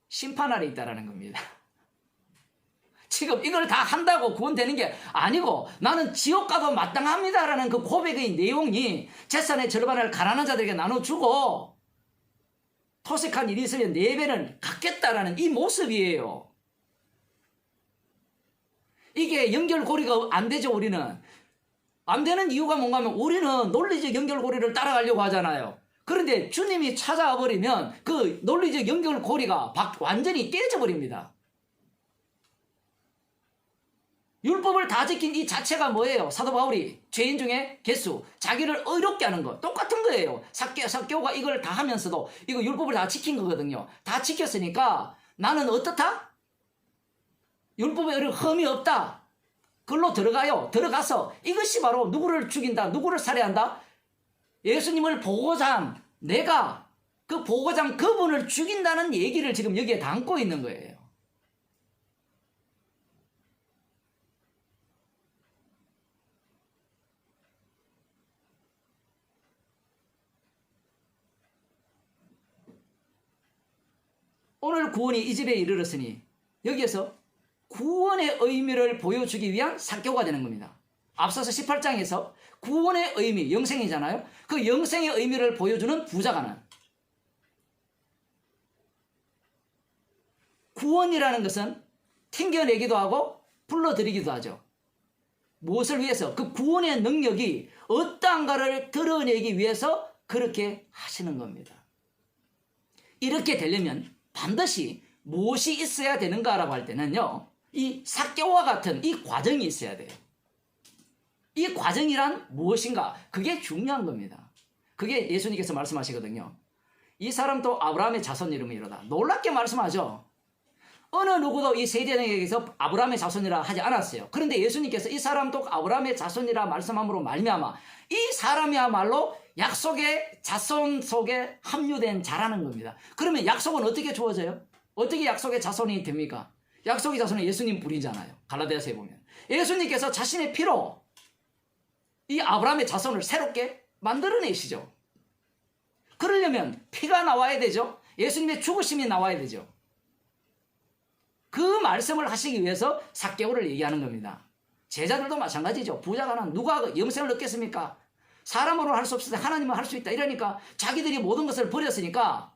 심판 아래 있다라는 겁니다. 지금 이걸 다 한다고 구원되는 게 아니고 나는 지옥 가도 마땅합니다라는 그 고백의 내용이 재산의 절반을 가난한 자들에게 나눠주고 토색한 일이 있으면 4배는 갚겠다라는 이 모습이에요. 이게 연결고리가 안 되죠. 우리는 안 되는 이유가 뭔가 하면 우리는 논리적 연결고리를 따라가려고 하잖아요. 그런데 주님이 찾아와 버리면 그 논리적 연결고리가 완전히 깨져버립니다. 율법을 다 지킨 이 자체가 뭐예요? 사도 바울이 죄인 중에 개수, 자기를 의롭게 하는 거 똑같은 거예요. 삭개오가 이걸 다 하면서도 이거 율법을 다 지킨 거거든요. 다 지켰으니까 나는 어떻다? 율법에 흠이 없다. 그걸로 들어가요. 들어가서 이것이 바로 누구를 죽인다, 누구를 살해한다? 예수님을 보고자 한 내가 그 보고자 한 그분을 죽인다는 얘기를 지금 여기에 담고 있는 거예요. 오늘 구원이 이 집에 이르렀으니 여기에서 구원의 의미를 보여주기 위한 삭개오가 되는 겁니다. 앞서서 18장에서 구원의 의미, 영생이잖아요. 그 영생의 의미를 보여주는 부자가는 구원이라는 것은 튕겨내기도 하고 불러들이기도 하죠. 무엇을 위해서? 그 구원의 능력이 어떠한가를 드러내기 위해서 그렇게 하시는 겁니다. 이렇게 되려면 반드시 무엇이 있어야 되는가라고 할 때는요. 이 삭개오와 같은 이 과정이 있어야 돼요. 이 과정이란 무엇인가? 그게 중요한 겁니다. 그게 예수님께서 말씀하시거든요. 이 사람도 아브라함의 자손 이름이로다. 놀랍게 말씀하죠. 어느 누구도 이 세대에게서 아브라함의 자손이라 하지 않았어요. 그런데 예수님께서 이 사람도 아브라함의 자손이라 말씀함으로 말미암아 이 사람이야말로 약속의 자손 속에 합류된 자라는 겁니다. 그러면 약속은 어떻게 주어져요? 어떻게 약속의 자손이 됩니까? 약속의 자손은 예수님 뿐이잖아요. 갈라디아서에 보면 예수님께서 자신의 피로 이 아브라함의 자손을 새롭게 만들어내시죠. 그러려면 피가 나와야 되죠. 예수님의 죽으심이 나와야 되죠. 그 말씀을 하시기 위해서 삭개오를 얘기하는 겁니다. 제자들도 마찬가지죠. 부자가 누가 영생을 얻겠습니까? 사람으로는 할 수 없을 때 하나님은 할 수 있다. 이러니까 자기들이 모든 것을 버렸으니까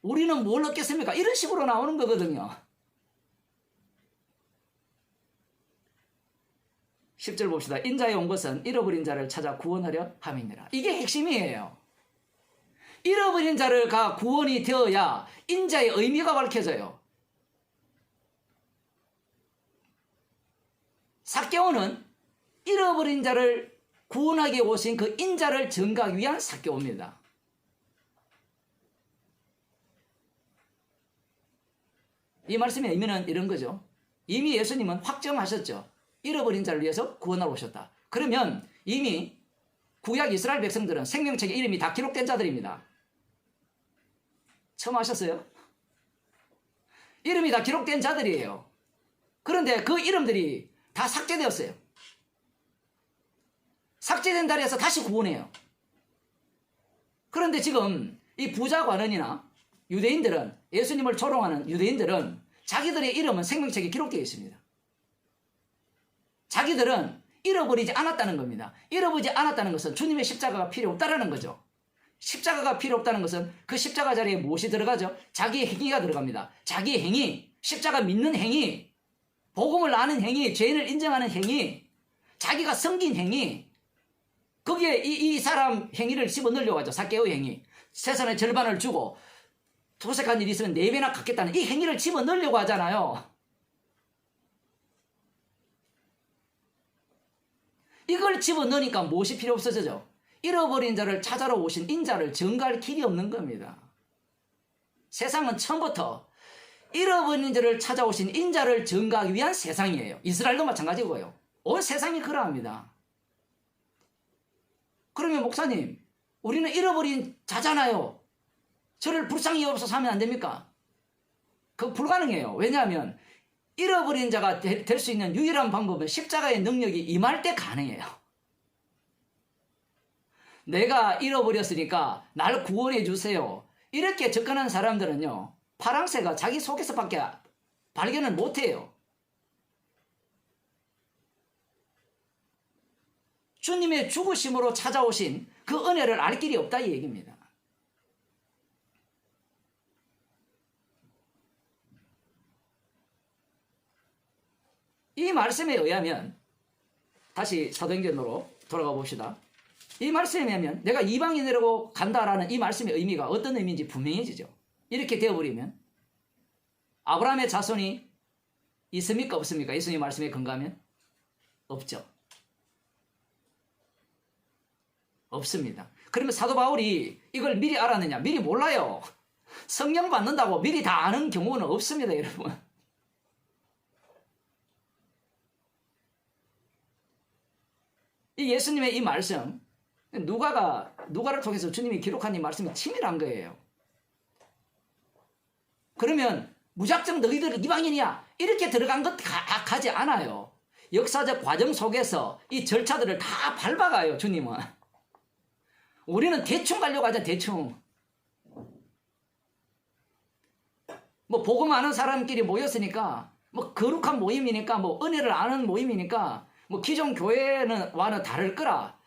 우리는 뭘 얻겠습니까? 이런 식으로 나오는 거거든요. 10절 봅시다. 인자에 온 것은 잃어버린 자를 찾아 구원하려 함이니라. 이게 핵심이에요. 잃어버린 자가 구원이 되어야 인자의 의미가 밝혀져요. 삭개오는 잃어버린 자를 구원하기 오신 그 인자를 전가하기 위한 삭개오입니다. 이 말씀의 의미는 이런 거죠. 이미 예수님은 확정하셨죠. 잃어버린 자를 위해서 구원하러 오셨다. 그러면 이미 구약 이스라엘 백성들은 생명책에 이름이 다 기록된 자들입니다. 처음 하셨어요? 이름이 다 기록된 자들이에요. 그런데 그 이름들이 다 삭제되었어요. 삭제된 자리에서 다시 구원해요. 그런데 지금 이 부자 관원이나 유대인들은, 예수님을 조롱하는 유대인들은 자기들의 이름은 생명책에 기록되어 있습니다. 자기들은 잃어버리지 않았다는 겁니다. 잃어버리지 않았다는 것은 주님의 십자가가 필요 없다는 거죠. 십자가가 필요 없다는 것은 그 십자가 자리에 무엇이 들어가죠? 자기의 행위가 들어갑니다. 자기의 행위, 십자가 믿는 행위, 복음을 아는 행위, 죄인을 인정하는 행위, 자기가 섬긴 행위, 거기에 이 사람 행위를 집어넣으려고 하죠. 삭개오의 행위. 세상의 절반을 주고 도색한 일이 있으면 4배나 갚겠다는 이 행위를 집어넣으려고 하잖아요. 이걸 집어넣으니까 무엇이 필요 없어지죠? 잃어버린 자를 찾아러 오신 인자를 전가할 길이 없는 겁니다. 세상은 처음부터 잃어버린 자를 찾아오신 인자를 전가하기 위한 세상이에요. 이스라엘도 마찬가지고요. 온 세상이 그러합니다. 그러면 목사님, 우리는 잃어버린 자잖아요. 저를 불쌍히 여기서 하면 안 됩니까? 그거 불가능해요. 왜냐하면 잃어버린 자가 될 수 있는 유일한 방법은 십자가의 능력이 임할 때 가능해요. 내가 잃어버렸으니까 날 구원해 주세요. 이렇게 접근하는 사람들은요, 파랑새가 자기 속에서밖에 발견을 못해요. 주님의 죽으심으로 찾아오신 그 은혜를 알 길이 없다 이 얘기입니다. 이 말씀에 의하면 다시 사도행전으로 돌아가 봅시다. 이 말씀에 의하면 내가 이방인이라고 간다라는 이 말씀의 의미가 어떤 의미인지 분명해지죠. 이렇게 되어버리면 아브라함의 자손이 있습니까 없습니까? 예수님 말씀에 근거하면 없죠. 없습니다. 그러면 사도 바울이 이걸 미리 알았느냐? 미리 몰라요. 성령 받는다고 미리 다 아는 경우는 없습니다, 여러분. 이 예수님의 이 말씀, 누가를 통해서 주님이 기록한 이 말씀이 치밀한 거예요. 그러면 무작정 너희들 이방인이야 이렇게 들어간 것 가지 않아요. 역사적 과정 속에서 이 절차들을 다 밟아가요, 주님은. 우리는 대충 가려고 하자, 대충. 뭐 복음 아는 사람끼리 모였으니까, 뭐 거룩한 모임이니까, 뭐 은혜를 아는 모임이니까, 뭐 기존 교회와는 다를 거라.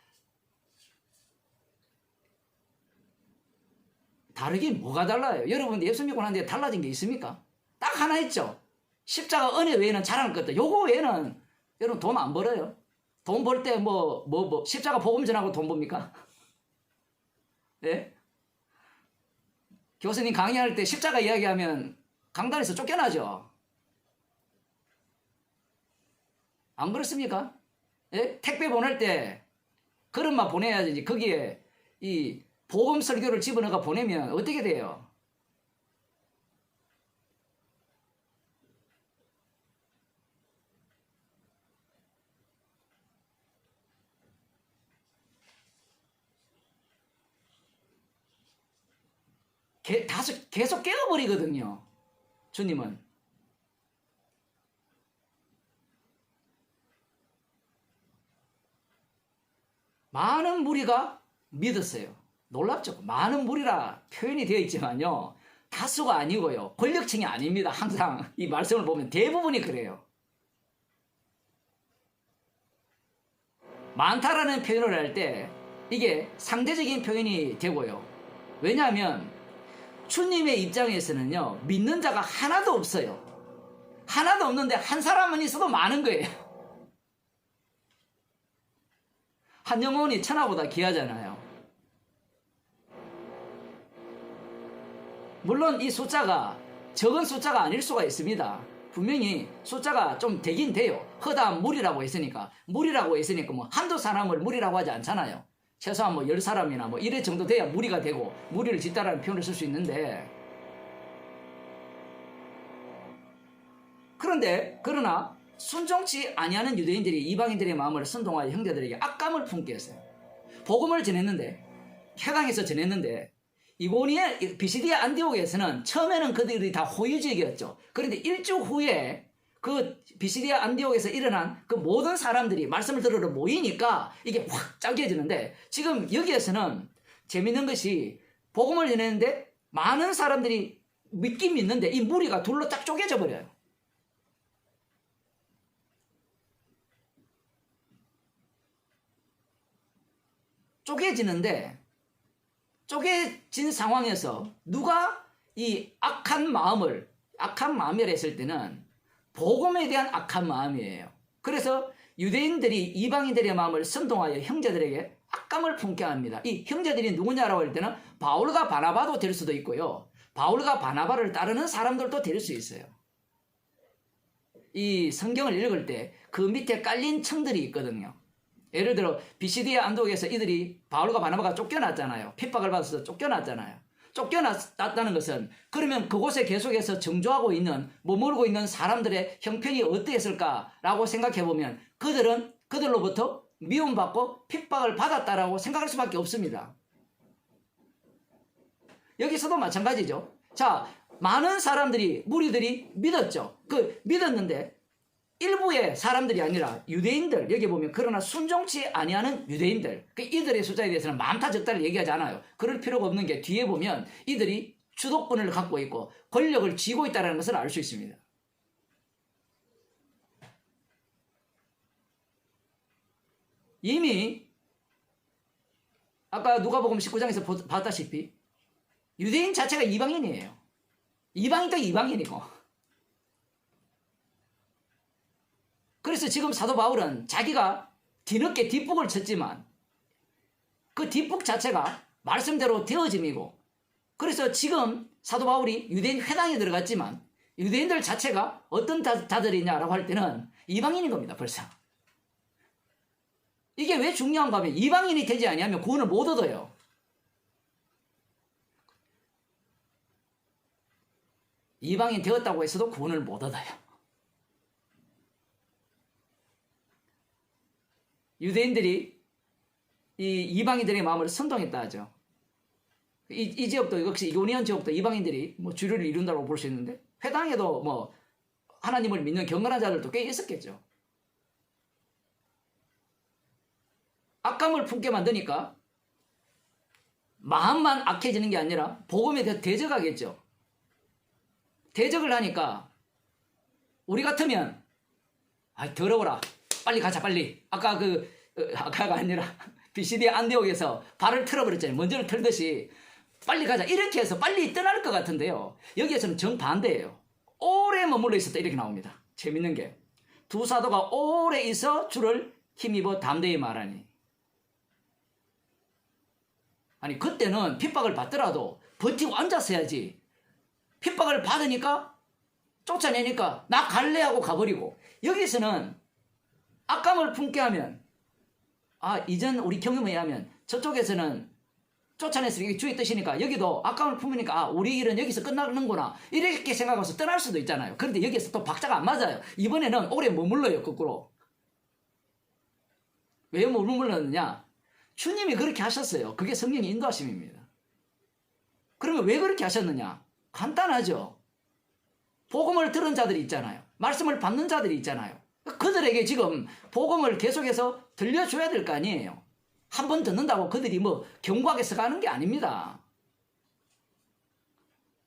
다르긴 뭐가 달라요? 여러분 예수 믿고 난 뒤에 달라진 게 있습니까? 딱 하나 있죠. 십자가 은혜 외에는 잘하는 것도. 요거 외에는 여러분 돈 안 벌어요. 돈 벌 때 십자가 복음 전하고 돈 법니까? 예? 교수님 강의할 때 십자가 이야기하면 강단에서 쫓겨나죠. 안 그렇습니까? 예? 택배 보낼 때 그릇만 보내야지. 거기에 이 복음 설교를 집어넣어 보내면 어떻게 돼요? 계속 깨어버리거든요. 주님은. 많은 무리가 믿었어요. 놀랍죠? 많은 무리라 표현이 되어 있지만요. 다수가 아니고요. 권력층이 아닙니다. 항상 이 말씀을 보면 대부분이 그래요. 많다라는 표현을 할 때 이게 상대적인 표현이 되고요. 왜냐하면 주님의 입장에서는요. 믿는 자가 하나도 없어요. 하나도 없는데 한 사람은 있어도 많은 거예요. 한 영혼이 천하보다 귀하잖아요. 물론 이 숫자가 적은 숫자가 아닐 수가 있습니다. 분명히 숫자가 좀 되긴 돼요. 허다한 무리라고 했으니까 뭐 한두 사람을 무리라고 하지 않잖아요. 최소한 뭐 10사람이나 뭐 이래 정도 돼야 무리가 되고 무리를 짓다라는 표현을 쓸 수 있는데, 그러나 순종치 아니하는 유대인들이 이방인들의 마음을 선동하여 형제들에게 악감을 품게 했어요. 복음을 전했는데, 해당에서 전했는데, 이고니에 비시디아 안디옥에서는 처음에는 그들이 다 호유적이었죠. 그런데 일주 후에 그 비시디아 안디옥에서 일어난 그 모든 사람들이 말씀을 들으러 모이니까 이게 확 짜겨지는데, 지금 여기에서는 재밌는 것이 복음을 전했는데 많은 사람들이 믿긴 믿는데 이 무리가 둘로 딱 쪼개져 버려요. 쪼개지는데, 쪼개진 상황에서 누가 이 악한 마음이라 했을 때는 복음에 대한 악한 마음이에요. 그래서 유대인들이 이방인들의 마음을 선동하여 형제들에게 악감을 품게 합니다. 이 형제들이 누구냐라고 할 때는 바울과 바나바도 될 수도 있고요. 바울과 바나바를 따르는 사람들도 될 수 있어요. 이 성경을 읽을 때 그 밑에 깔린 층들이 있거든요. 예를 들어 비시디아 안독에서 이들이 바울과 바나바가 쫓겨났잖아요. 핍박을 받아서 쫓겨났잖아요. 쫓겨났다는 것은 그러면 그곳에 계속해서 정조하고 있는, 머무르고 있는 사람들의 형편이 어떠했을까라고 생각해보면 그들로부터 미움받고 핍박을 받았다라고 생각할 수밖에 없습니다. 여기서도 마찬가지죠. 자, 많은 사람들이, 무리들이 믿었죠. 믿었는데 일부의 사람들이 아니라 유대인들, 여기 보면 그러나 순종치 아니하는 유대인들, 이들의 숫자에 대해서는 많다 적다를 얘기하지 않아요. 그럴 필요가 없는 게 뒤에 보면 이들이 주도권을 갖고 있고 권력을 쥐고 있다는 것을 알 수 있습니다. 이미 아까 누가복음 19장에서 봤다시피 유대인 자체가 이방인이에요. 이방인도 이방인이고. 그래서 지금 사도 바울은 자기가 뒤늦게 뒷북을 쳤지만 그 뒷북 자체가 말씀대로 되어짐이고, 그래서 지금 사도 바울이 유대인 회당에 들어갔지만 유대인들 자체가 어떤 자들이냐라고 할 때는 이방인인 겁니다. 벌써. 이게 왜 중요한가 하면 이방인이 되지 아니하면 구원을 못 얻어요. 이방인 되었다고 해서도 구원을 못 얻어요. 유대인들이 이 이방인들의 마음을 선동했다 하죠. 이 지역도 역시 이고니온 지역도 이방인들이 뭐 주류를 이룬다고 볼 수 있는데, 회당에도 뭐 하나님을 믿는 경건한 자들도 꽤 있었겠죠. 악감을 품게 만드니까 마음만 악해지는 게 아니라 복음에 대해 대적하겠죠. 대적을 하니까 우리 같으면 더러워라, 빨리 가자, 빨리. 아까가 아니라 비시디아 안디옥에서 발을 틀어버렸잖아요. 먼저를 틀듯이 빨리 가자, 이렇게 해서 빨리 떠날 것 같은데요. 여기에서는 정반대예요. 오래 머물러 있었다, 이렇게 나옵니다. 재밌는 게 두 사도가 오래 있어 주를 힘입어 담대히 말하니. 아니, 그때는 핍박을 받더라도 버티고 앉았어야지. 핍박을 받으니까 쫓아내니까 나 갈래 하고 가버리고, 여기서는 악감을 품게 하면, 이전 우리 경험에 의하면 저쪽에서는 쫓아냈으니 이게 주의 뜻이니까 여기도 악감을 품으니까 우리 일은 여기서 끝나는구나, 이렇게 생각해서 떠날 수도 있잖아요. 그런데 여기에서 또 박자가 안 맞아요. 이번에는 오래 머물러요. 거꾸로. 왜 머물렀느냐? 주님이 그렇게 하셨어요. 그게 성령의 인도하심입니다. 그러면 왜 그렇게 하셨느냐? 간단하죠. 복음을 들은 자들이 있잖아요. 말씀을 받는 자들이 있잖아요. 그들에게 지금 복음을 계속해서 들려줘야 될 거 아니에요. 한 번 듣는다고 그들이 뭐 경고하게 써가는 게 아닙니다.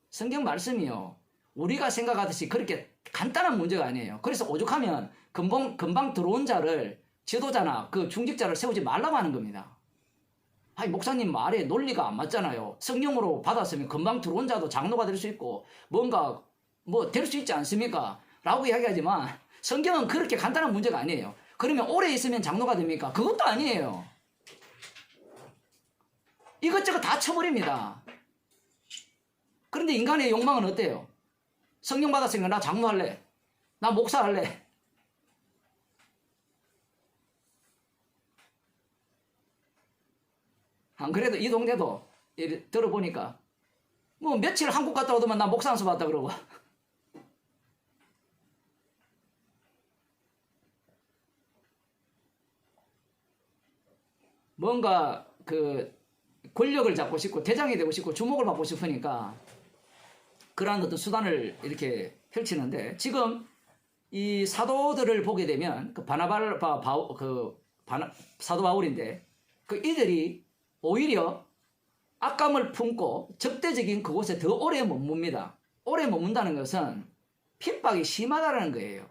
성경 말씀이요. 우리가 생각하듯이 그렇게 간단한 문제가 아니에요. 그래서 오죽하면 금방 들어온 자를 지도자나 그 중직자를 세우지 말라고 하는 겁니다. 아니, 목사님 말에 논리가 안 맞잖아요. 성령으로 받았으면 금방 들어온 자도 장로가 될 수 있고 뭔가 뭐 될 수 있지 않습니까? 라고 이야기하지만 성경은 그렇게 간단한 문제가 아니에요. 그러면 오래 있으면 장로가 됩니까? 그것도 아니에요. 이것저것 다 쳐버립니다. 그런데 인간의 욕망은 어때요? 성령 받았으니까 나 장로할래. 나 목사할래. 안 그래도 이 동네도 들어보니까 뭐 며칠 한국 갔다 오더만 나 목사 안수 받다 그러고 뭔가 그 권력을 잡고 싶고 대장이 되고 싶고 주목을 받고 싶으니까 그러한 어떤 수단을 이렇게 펼치는데 지금 이 사도들을 보게 되면 그 사도 바울인데 그 이들이 오히려 악감을 품고 적대적인 그곳에 더 오래 머뭅니다. 오래 머문다는 것은 핍박이 심하다는 거예요.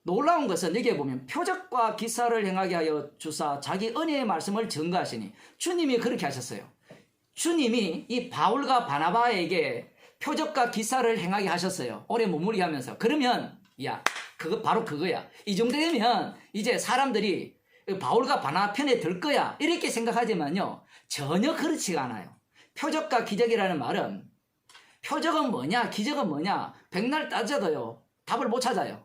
놀라운 것은 여기에 보면 표적과 기사를 행하게 하여 주사 자기 은혜의 말씀을 증거하시니 주님이 그렇게 하셨어요. 주님이 이 바울과 바나바에게 표적과 기사를 행하게 하셨어요. 오래 머무르게 하면서. 그러면 야, 그거 바로 그거야. 이 정도 되면 이제 사람들이 바울과 바나바 편에 들 거야 이렇게 생각하지만요. 전혀 그렇지가 않아요. 표적과 기적이라는 말은 표적은 뭐냐 기적은 뭐냐 백날 따져도요 답을 못 찾아요.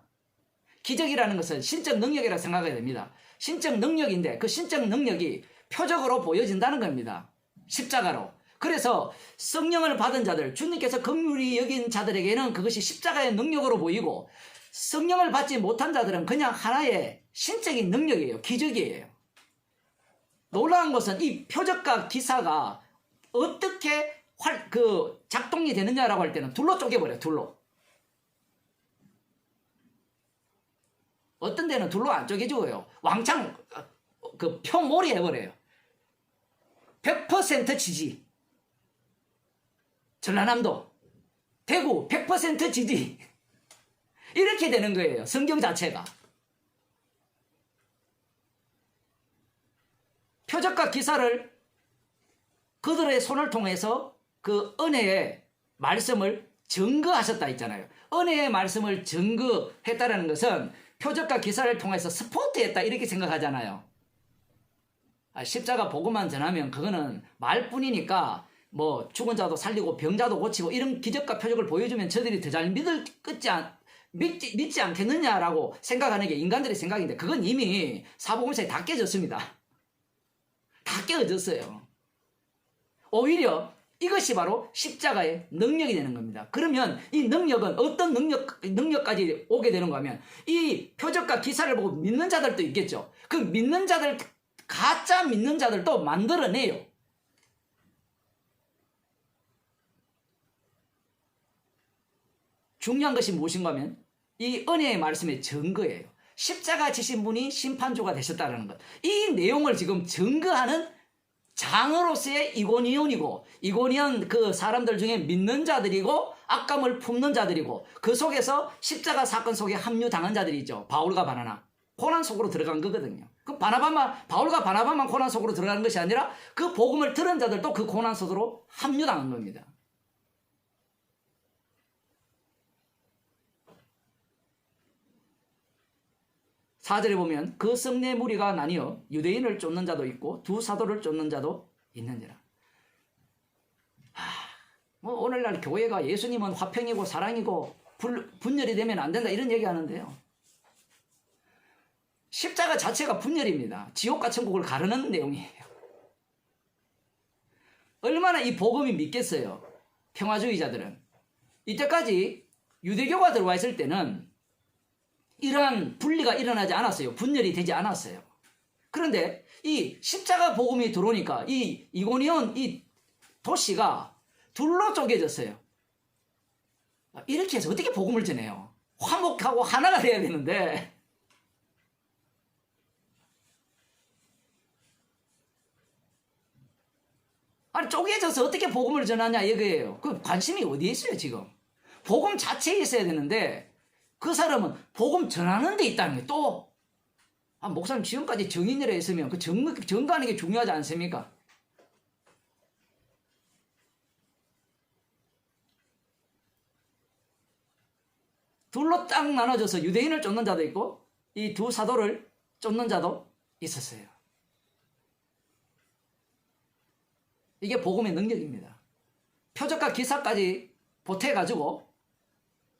기적이라는 것은 신적 능력이라고 생각해야 됩니다. 신적 능력인데 그 신적 능력이 표적으로 보여진다는 겁니다. 십자가로. 그래서 성령을 받은 자들, 주님께서 긍휼히 여긴 자들에게는 그것이 십자가의 능력으로 보이고 성령을 받지 못한 자들은 그냥 하나의 신적인 능력이에요. 기적이에요. 놀라운 것은 이 표적과 기사가 어떻게 작동이 되느냐라고 할 때는 둘로 쪼개버려요. 둘로. 어떤 데는 둘로 안 쪼개지고요. 왕창 그 표몰이 해버려요. 100% 지지. 전라남도, 대구 100% 지지. 이렇게 되는 거예요. 성경 자체가. 표적과 기사를 그들의 손을 통해서 그 은혜의 말씀을 증거하셨다 했잖아요. 은혜의 말씀을 증거했다는 것은 표적과 기사를 통해서 스포트했다 이렇게 생각하잖아요. 십자가 복음만 전하면 그거는 말뿐이니까 뭐 죽은 자도 살리고 병자도 고치고 이런 기적과 표적을 보여주면 저들이 더 잘 믿지 않겠느냐라고 생각하는 게 인간들의 생각인데 그건 이미 사복음서에 다 깨졌습니다. 다 깨어졌어요. 오히려 이것이 바로 십자가의 능력이 되는 겁니다. 그러면 이 능력은 어떤 능력까지 오게 되는가 하면 이 표적과 기사를 보고 믿는 자들도 있겠죠. 그 믿는 자들, 가짜 믿는 자들도 만들어내요. 중요한 것이 무엇인가 하면 이 은혜의 말씀의 증거예요. 십자가 지신 분이 심판주가 되셨다는 것. 이 내용을 지금 증거하는 장으로서의 이고니온이고 이고니온 그 사람들 중에 믿는 자들이고 악감을 품는 자들이고 그 속에서 십자가 사건 속에 합류당한 자들이 있죠. 바울과 바나나. 고난 속으로 들어간 거거든요. 그 바울과 바나바만 고난 속으로 들어가는 것이 아니라 그 복음을 들은 자들도 그 고난 속으로 합류당한 겁니다. 사절에 보면 그 성내 무리가 나뉘어 유대인을 쫓는 자도 있고 두 사도를 쫓는 자도 있는지라. 뭐 오늘날 교회가 예수님은 화평이고 사랑이고 분열이 되면 안 된다 이런 얘기 하는데요. 십자가 자체가 분열입니다. 지옥과 천국을 가르는 내용이에요. 얼마나 이 복음이 믿겠어요. 평화주의자들은. 이때까지 유대교가 들어와 있을 때는 이러한 분리가 일어나지 않았어요. 분열이 되지 않았어요. 그런데 이 십자가 복음이 들어오니까 이 이고니온 이 도시가 둘로 쪼개졌어요. 이렇게 해서 어떻게 복음을 전해요? 화목하고 하나가 돼야 되는데 아니 쪼개져서 어떻게 복음을 전하냐 이거예요. 그 관심이 어디에 있어요 지금? 복음 자체에 있어야 되는데 그 사람은 복음 전하는 데 있다는 게 또 목사님 지금까지 정인이라 했으면 그 정가하는 게 중요하지 않습니까? 둘로 딱 나눠져서 유대인을 쫓는 자도 있고 이 두 사도를 쫓는 자도 있었어요. 이게 복음의 능력입니다. 표적과 기사까지 보태가지고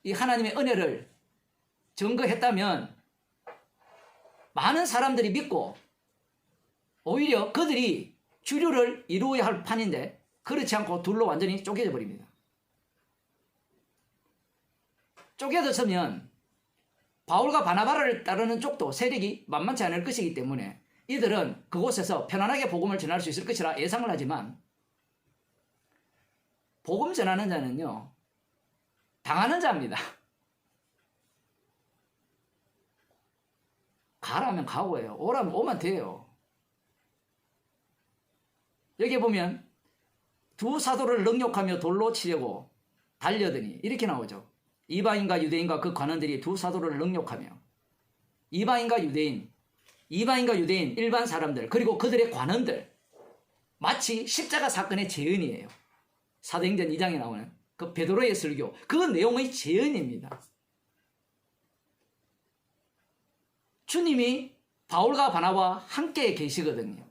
이 하나님의 은혜를 증거했다면 많은 사람들이 믿고 오히려 그들이 주류를 이루어야 할 판인데 그렇지 않고 둘로 완전히 쪼개져 버립니다. 쪼개졌으면 바울과 바나바를 따르는 쪽도 세력이 만만치 않을 것이기 때문에 이들은 그곳에서 편안하게 복음을 전할 수 있을 것이라 예상을 하지만 복음 전하는 자는요 당하는 자입니다. 가라면 가고예요. 오라면 오면 돼요. 여기 보면 두 사도를 능욕하며 돌로 치려고 달려드니 이렇게 나오죠. 이방인과 유대인과 그 관원들이 두 사도를 능욕하며 이방인과 유대인 일반 사람들 그리고 그들의 관원들 마치 십자가 사건의 재현이에요. 사도행전 2장에 나오는 그 베드로의 설교 그 내용의 재현입니다. 주님이 바울과 바나바와 함께 계시거든요.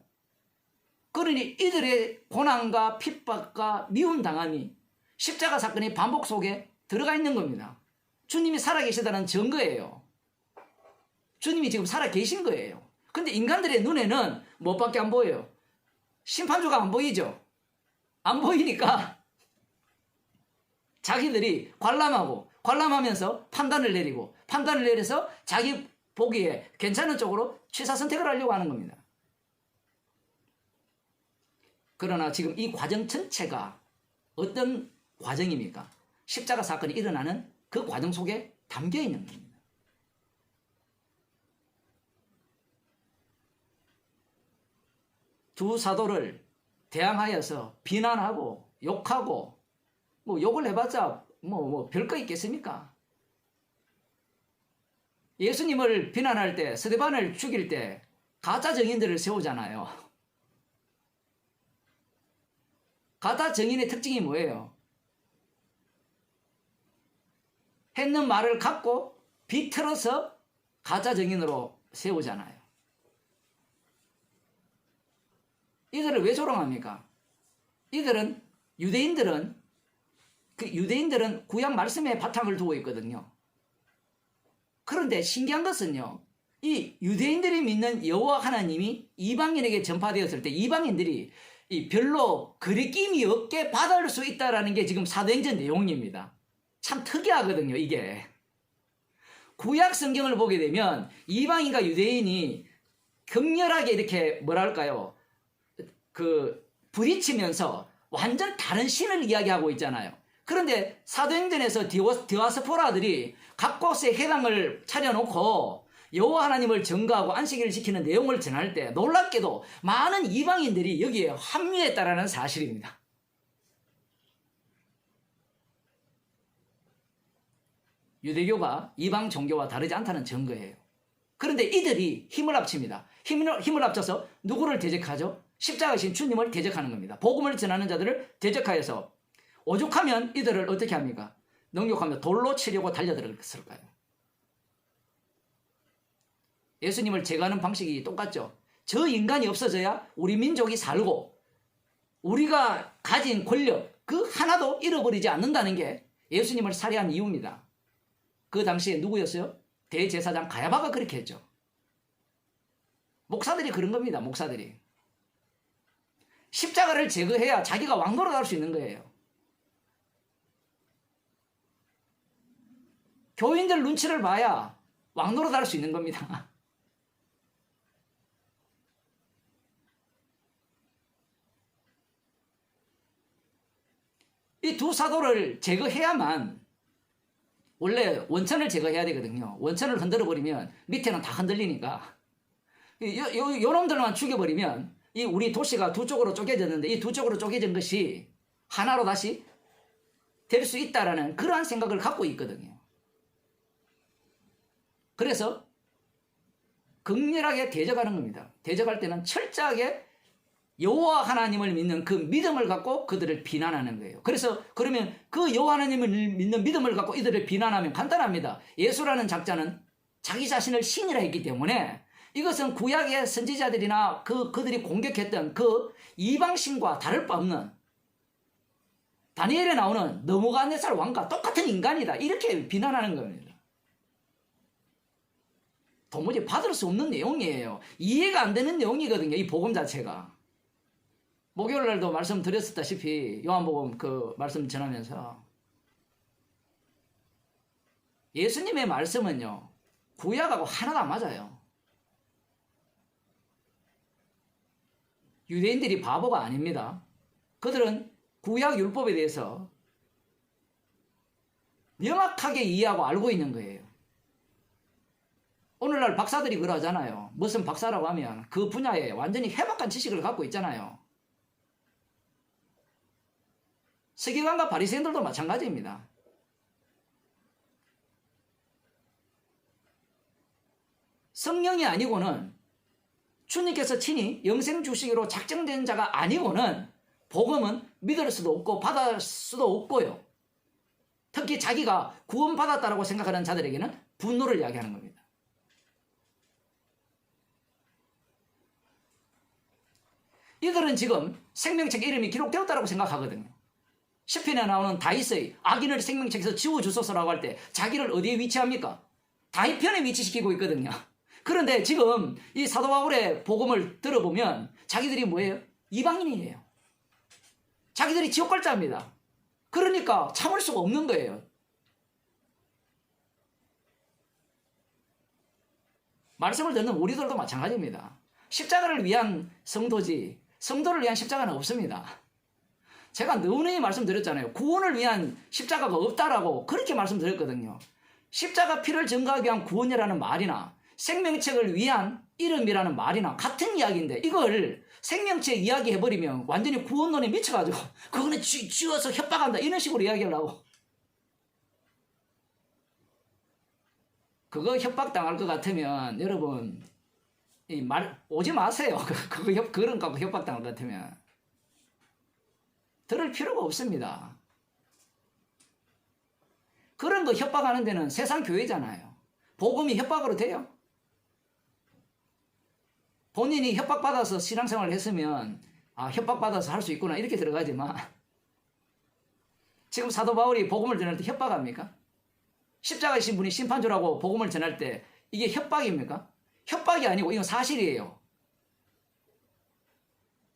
그러니 이들의 고난과 핍박과 미움 당함이 십자가 사건의 반복 속에 들어가 있는 겁니다. 주님이 살아계시다는 증거예요. 주님이 지금 살아계신 거예요. 근데 인간들의 눈에는 뭐밖에 안 보여요? 심판주가 안 보이죠? 안 보이니까 자기들이 관람하면서 판단을 내려서 자기 보기에 괜찮은 쪽으로 취사 선택을 하려고 하는 겁니다. 그러나 지금 이 과정 전체가 어떤 과정입니까? 십자가 사건이 일어나는 그 과정 속에 담겨 있는 겁니다. 두 사도를 대항하여서 비난하고 욕하고 뭐 욕을 해봤자 뭐 별거 있겠습니까? 예수님을 비난할 때 스데반을 죽일 때 가짜 증인들을 세우잖아요. 가짜 증인의 특징이 뭐예요? 했는 말을 갖고 비틀어서 가짜 증인으로 세우잖아요. 이들을 왜 조롱합니까? 유대인들은 구약 말씀에 바탕을 두고 있거든요. 그런데 신기한 것은요, 이 유대인들이 믿는 여호와 하나님이 이방인에게 전파되었을 때 이방인들이 별로 거리낌이 없게 받아들일 수 있다는 게 지금 사도행전 내용입니다. 참 특이하거든요, 이게. 구약 성경을 보게 되면 이방인과 유대인이 격렬하게 이렇게 뭐랄까요, 부딪히면서 완전 다른 신을 이야기하고 있잖아요. 그런데 사도행전에서 디아스포라들이 각 곳에 회당을 차려놓고 여호와 하나님을 전가하고 안식일을 지키는 내용을 전할 때 놀랍게도 많은 이방인들이 여기에 합류했다라는 사실입니다. 유대교가 이방 종교와 다르지 않다는 증거예요. 그런데 이들이 힘을 합칩니다. 힘을 합쳐서 누구를 대적하죠? 십자가신 주님을 대적하는 겁니다. 복음을 전하는 자들을 대적하여서 오죽하면 이들을 어떻게 합니까? 능욕하며 돌로 치려고 달려들었을까요? 예수님을 제거하는 방식이 똑같죠. 저 인간이 없어져야 우리 민족이 살고 우리가 가진 권력 그 하나도 잃어버리지 않는다는 게 예수님을 살해한 이유입니다. 그 당시에 누구였어요? 대제사장 가야바가 그렇게 했죠. 목사들이 그런 겁니다. 목사들이. 십자가를 제거해야 자기가 왕노릇 할 수 있는 거예요. 교인들 눈치를 봐야 왕노릇 할 수 있는 겁니다. 두 사도를 제거해야만 원래 원천을 제거해야 되거든요. 원천을 흔들어 버리면 밑에는 다 흔들리니까 요 놈들만 죽여버리면 이 우리 도시가 두 쪽으로 쪼개졌는데 이 두 쪽으로 쪼개진 것이 하나로 다시 될 수 있다라는 그러한 생각을 갖고 있거든요. 그래서 극렬하게 대적하는 겁니다. 대적할 때는 철저하게 여호와 하나님을 믿는 그 믿음을 갖고 그들을 비난하는 거예요. 그래서 그러면 그 여호와 하나님을 믿는 믿음을 갖고 이들을 비난하면 간단합니다. 예수라는 작자는 자기 자신을 신이라 했기 때문에 이것은 구약의 선지자들이나 그들이 공격했던 그 이방신과 다를 바 없는 다니엘에 나오는 느부갓네살 왕과 똑같은 인간이다. 이렇게 비난하는 겁니다. 도무지 받을 수 없는 내용이에요. 이해가 안 되는 내용이거든요. 이 복음 자체가. 목요일 날도 말씀드렸다시피 요한복음 그 말씀 전하면서 예수님의 말씀은요. 구약하고 하나도 안 맞아요. 유대인들이 바보가 아닙니다. 그들은 구약 율법에 대해서 명확하게 이해하고 알고 있는 거예요. 오늘날 박사들이 그러잖아요. 무슨 박사라고 하면 그 분야에 완전히 해박한 지식을 갖고 있잖아요. 서기관과 바리새인들도 마찬가지입니다. 성령이 아니고는 주님께서 친히 영생 주시기로 작정된 자가 아니고는 복음은 믿을 수도 없고 받을 수도 없고요. 특히 자기가 구원받았다고 생각하는 자들에게는 분노를 이야기하는 겁니다. 이들은 지금 생명책 이름이 기록되었다고 생각하거든요. 시편에 나오는 다윗의 악인을 생명책에서 지워주소서라고 할 때 자기를 어디에 위치합니까? 다윗 편에 위치시키고 있거든요. 그런데 지금 이 사도 바울의 복음을 들어보면 자기들이 뭐예요? 이방인이에요. 자기들이 지옥 갈 자입니다. 그러니까 참을 수가 없는 거예요. 말씀을 듣는 우리들도 마찬가지입니다. 십자가를 위한 성도지 성도를 위한 십자가는 없습니다. 제가 너무너무 말씀드렸잖아요. 구원을 위한 십자가가 없다라고 그렇게 말씀드렸거든요. 십자가 피를 증거하기 위한 구원이라는 말이나 생명책을 위한 이름이라는 말이나 같은 이야기인데 이걸 생명책 이야기 해버리면 완전히 구원론에 미쳐가지고 그거는 쥐어서 협박한다 이런 식으로 이야기하려고. 그거 협박당할 것 같으면 여러분 이 말 오지 마세요. 그런 거 협박당할 것 같으면 들을 필요가 없습니다. 그런 거 협박하는 데는 세상 교회잖아요. 복음이 협박으로 돼요? 본인이 협박받아서 신앙생활을 했으면 협박받아서 할 수 있구나 이렇게 들어가지만 지금 사도 바울이 복음을 전할 때 협박합니까? 십자가에 신 분이 심판주라고 복음을 전할 때 이게 협박입니까? 협박이 아니고 이건 사실이에요.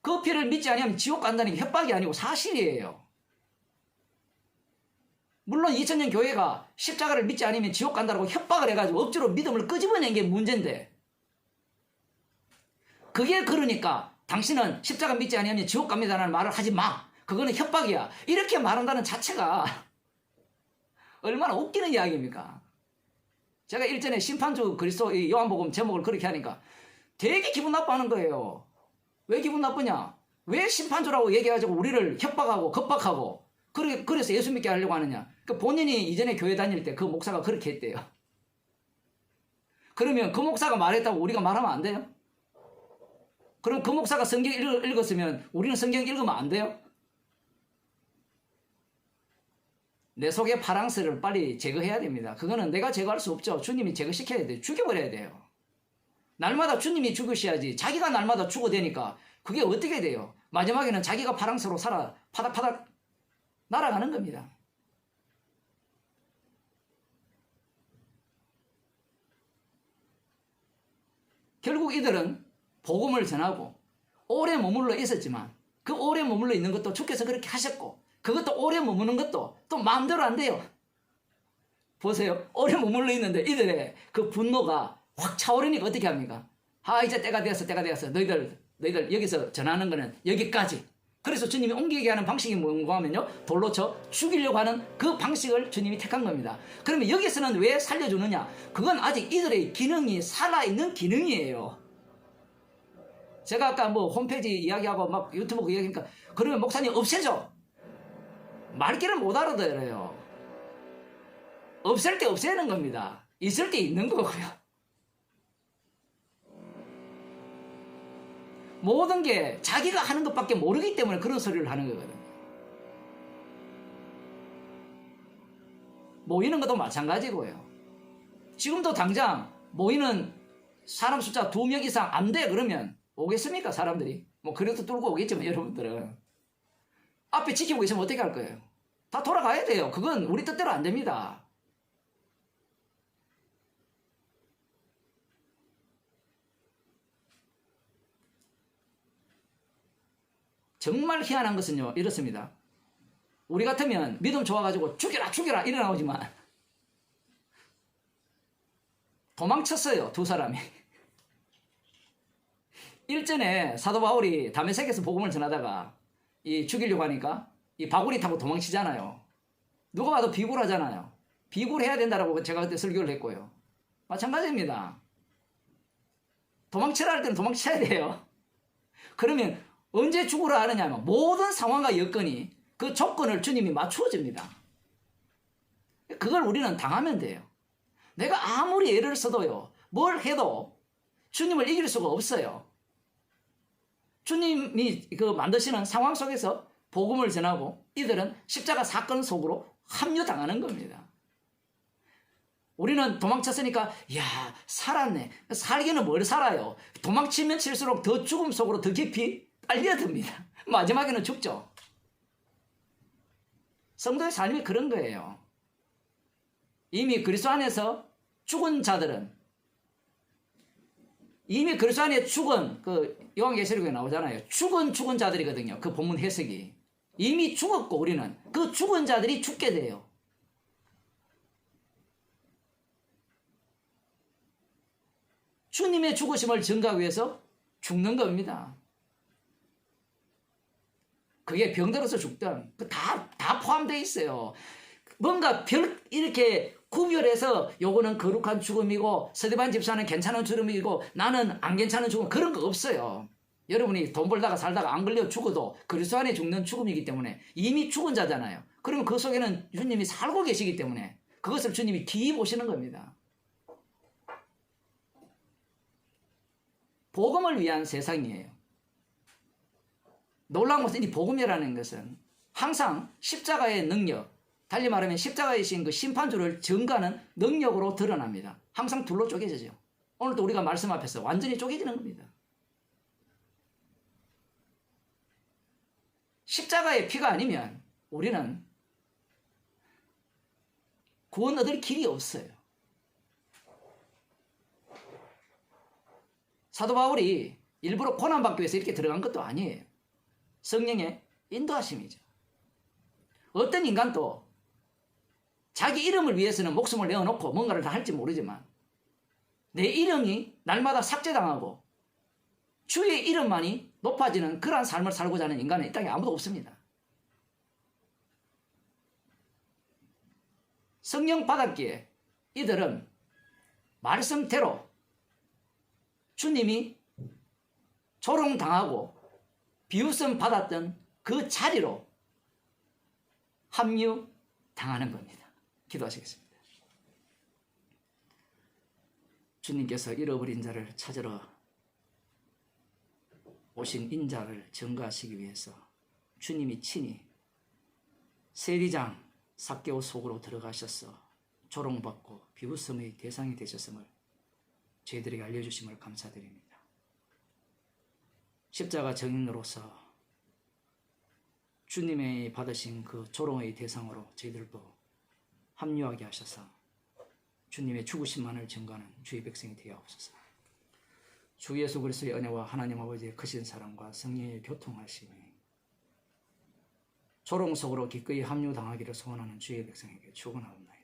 그 피를 믿지 아니하면 지옥 간다는 게 협박이 아니고 사실이에요. 물론 2000년 교회가 십자가를 믿지 않으면 지옥 간다고 협박을 해가지고 억지로 믿음을 끄집어낸 게 문제인데 그게 그러니까 당신은 십자가 믿지 않으면 지옥 갑니다라는 말을 하지 마. 그거는 협박이야. 이렇게 말한다는 자체가 얼마나 웃기는 이야기입니까? 제가 일전에 심판주 그리스도 요한복음 제목을 그렇게 하니까 되게 기분 나빠하는 거예요. 왜 기분 나쁘냐? 왜 심판주라고 얘기해가지고 우리를 협박하고 겁박하고 그래서 예수 믿게 하려고 하느냐? 그러니까 본인이 이전에 교회 다닐 때 그 목사가 그렇게 했대요. 그러면 그 목사가 말했다고 우리가 말하면 안 돼요? 그럼 그 목사가 성경 읽었으면 우리는 성경 읽으면 안 돼요? 내 속의 파랑새를 빨리 제거해야 됩니다. 그거는 내가 제거할 수 없죠. 주님이 제거시켜야 돼요. 죽여버려야 돼요. 날마다 주님이 죽으셔야지. 자기가 날마다 죽어대니까 그게 어떻게 돼요? 마지막에는 자기가 파랑새로 파닥파닥 날아가는 겁니다. 결국 이들은 복음을 전하고 오래 머물러 있었지만 그 오래 머물러 있는 것도 주께서 그렇게 하셨고 그것도 오래 머무는 것도 또 마음대로 안 돼요. 보세요. 오래 머물러 있는데 이들의 그 분노가 확 차오르니까 어떻게 합니까? 이제 때가 되었어. 너희들 여기서 전하는 거는 여기까지. 그래서 주님이 옮기게 하는 방식이 뭔가 하면요, 돌로 쳐 죽이려고 하는 그 방식을 주님이 택한 겁니다. 그러면 여기서는 왜 살려주느냐? 그건 아직 이들의 기능이 살아있는 기능이에요. 제가 아까 뭐 홈페이지 이야기하고 막 유튜브 이야기하니까, 그러면 목사님 없애줘. 말귀를 못 알아들어요. 없앨 때 없애는 겁니다. 있을 때 있는 거고요. 모든 게 자기가 하는 것밖에 모르기 때문에 그런 소리를 하는 거거든요. 모이는 것도 마찬가지고요. 지금도 당장 모이는 사람 숫자 2명 이상 안 돼 그러면 오겠습니까? 사람들이 뭐 그래도 뚫고 오겠지만, 여러분들은 앞에 지키고 있으면 어떻게 할 거예요? 다 돌아가야 돼요. 그건 우리 뜻대로 안 됩니다. 정말 희한한 것은요, 이렇습니다. 우리 같으면 믿음 좋아가지고 죽여라 죽여라 이래 나오지만, 도망쳤어요, 2사람이. 일전에 사도 바울이 다메섹에서 복음을 전하다가 이 죽이려고 하니까 이 바구니 타고 도망치잖아요. 누가 봐도 비굴하잖아요. 비굴해야 된다라고 제가 그때 설교를 했고요. 마찬가지입니다. 도망치라 할 때는 도망쳐야 돼요. 그러면 언제 죽으라 하느냐면, 모든 상황과 여건이 그 조건을 주님이 맞추어 줍니다. 그걸 우리는 당하면 돼요. 내가 아무리 애를 써도요, 뭘 해도 주님을 이길 수가 없어요. 주님이 그 만드시는 상황 속에서 복음을 전하고 이들은 십자가 사건 속으로 합류당하는 겁니다. 우리는 도망쳤으니까 야 살았네. 살기는 뭘 살아요. 도망치면 칠수록 더 죽음 속으로 더 깊이 빨려듭니다. 마지막에는 죽죠. 성도의 삶이 그런 거예요. 이미 그리스도 안에서 죽은 자들은, 이미 그리스도 안에 죽은, 그 요한계시록에 나오잖아요. 죽은 자들이거든요. 그 본문 해석이. 이미 죽었고 우리는 그 죽은 자들이 죽게 돼요. 주님의 죽으심을 증거하기 위해서 죽는 겁니다. 그게 병들어서 죽든 다 포함되어 있어요. 뭔가 이렇게 구별해서 요거는 거룩한 죽음이고 스데반 집사는 괜찮은 죽음이고 나는 안 괜찮은 죽음, 그런 거 없어요. 여러분이 돈 벌다가 살다가 안 걸려 죽어도 그리스도 안에 죽는 죽음이기 때문에 이미 죽은 자잖아요. 그러면 그 속에는 주님이 살고 계시기 때문에 그것을 주님이 기이 보시는 겁니다. 복음을 위한 세상이에요. 놀라운 것은 이 복음이라는 것은 항상 십자가의 능력, 달리 말하면 십자가에 신 그 심판주를 증거하는 능력으로 드러납니다. 항상 둘로 쪼개지죠. 오늘도 우리가 말씀 앞에서 완전히 쪼개지는 겁니다. 십자가의 피가 아니면 우리는 구원 얻을 길이 없어요. 사도 바울이 일부러 고난받기 위해서 이렇게 들어간 것도 아니에요. 성령의 인도하심이죠. 어떤 인간도 자기 이름을 위해서는 목숨을 내어놓고 뭔가를 다 할지 모르지만 내 이름이 날마다 삭제당하고 주의 이름만이 높아지는 그러한 삶을 살고자 하는 인간은 이 땅에 아무도 없습니다. 성령 받았기에 이들은 말씀대로 주님이 조롱당하고 비웃음 받았던 그 자리로 합류당하는 겁니다. 기도하시겠습니다. 주님께서 잃어버린 자를 찾으러 오신 인자를 증거하시기 위해서 주님이 친히 세리장 삭개오 속으로 들어가셔서 조롱받고 비웃음의 대상이 되셨음을 저희들에게 알려주심을 감사드립니다. 십자가 증인으로서 주님의 받으신 그 조롱의 대상으로 저희들도 합류하게 하셔서 주님의 죽으심만을 증거하는 주의 백성이 되어옵소서. 주 예수 그리스도의 은혜와 하나님 아버지의 크신 사랑과 성령의 교통하심이 조롱 속으로 기꺼이 합류당하기를 소원하는 주의 백성에게 축원하옵나이다.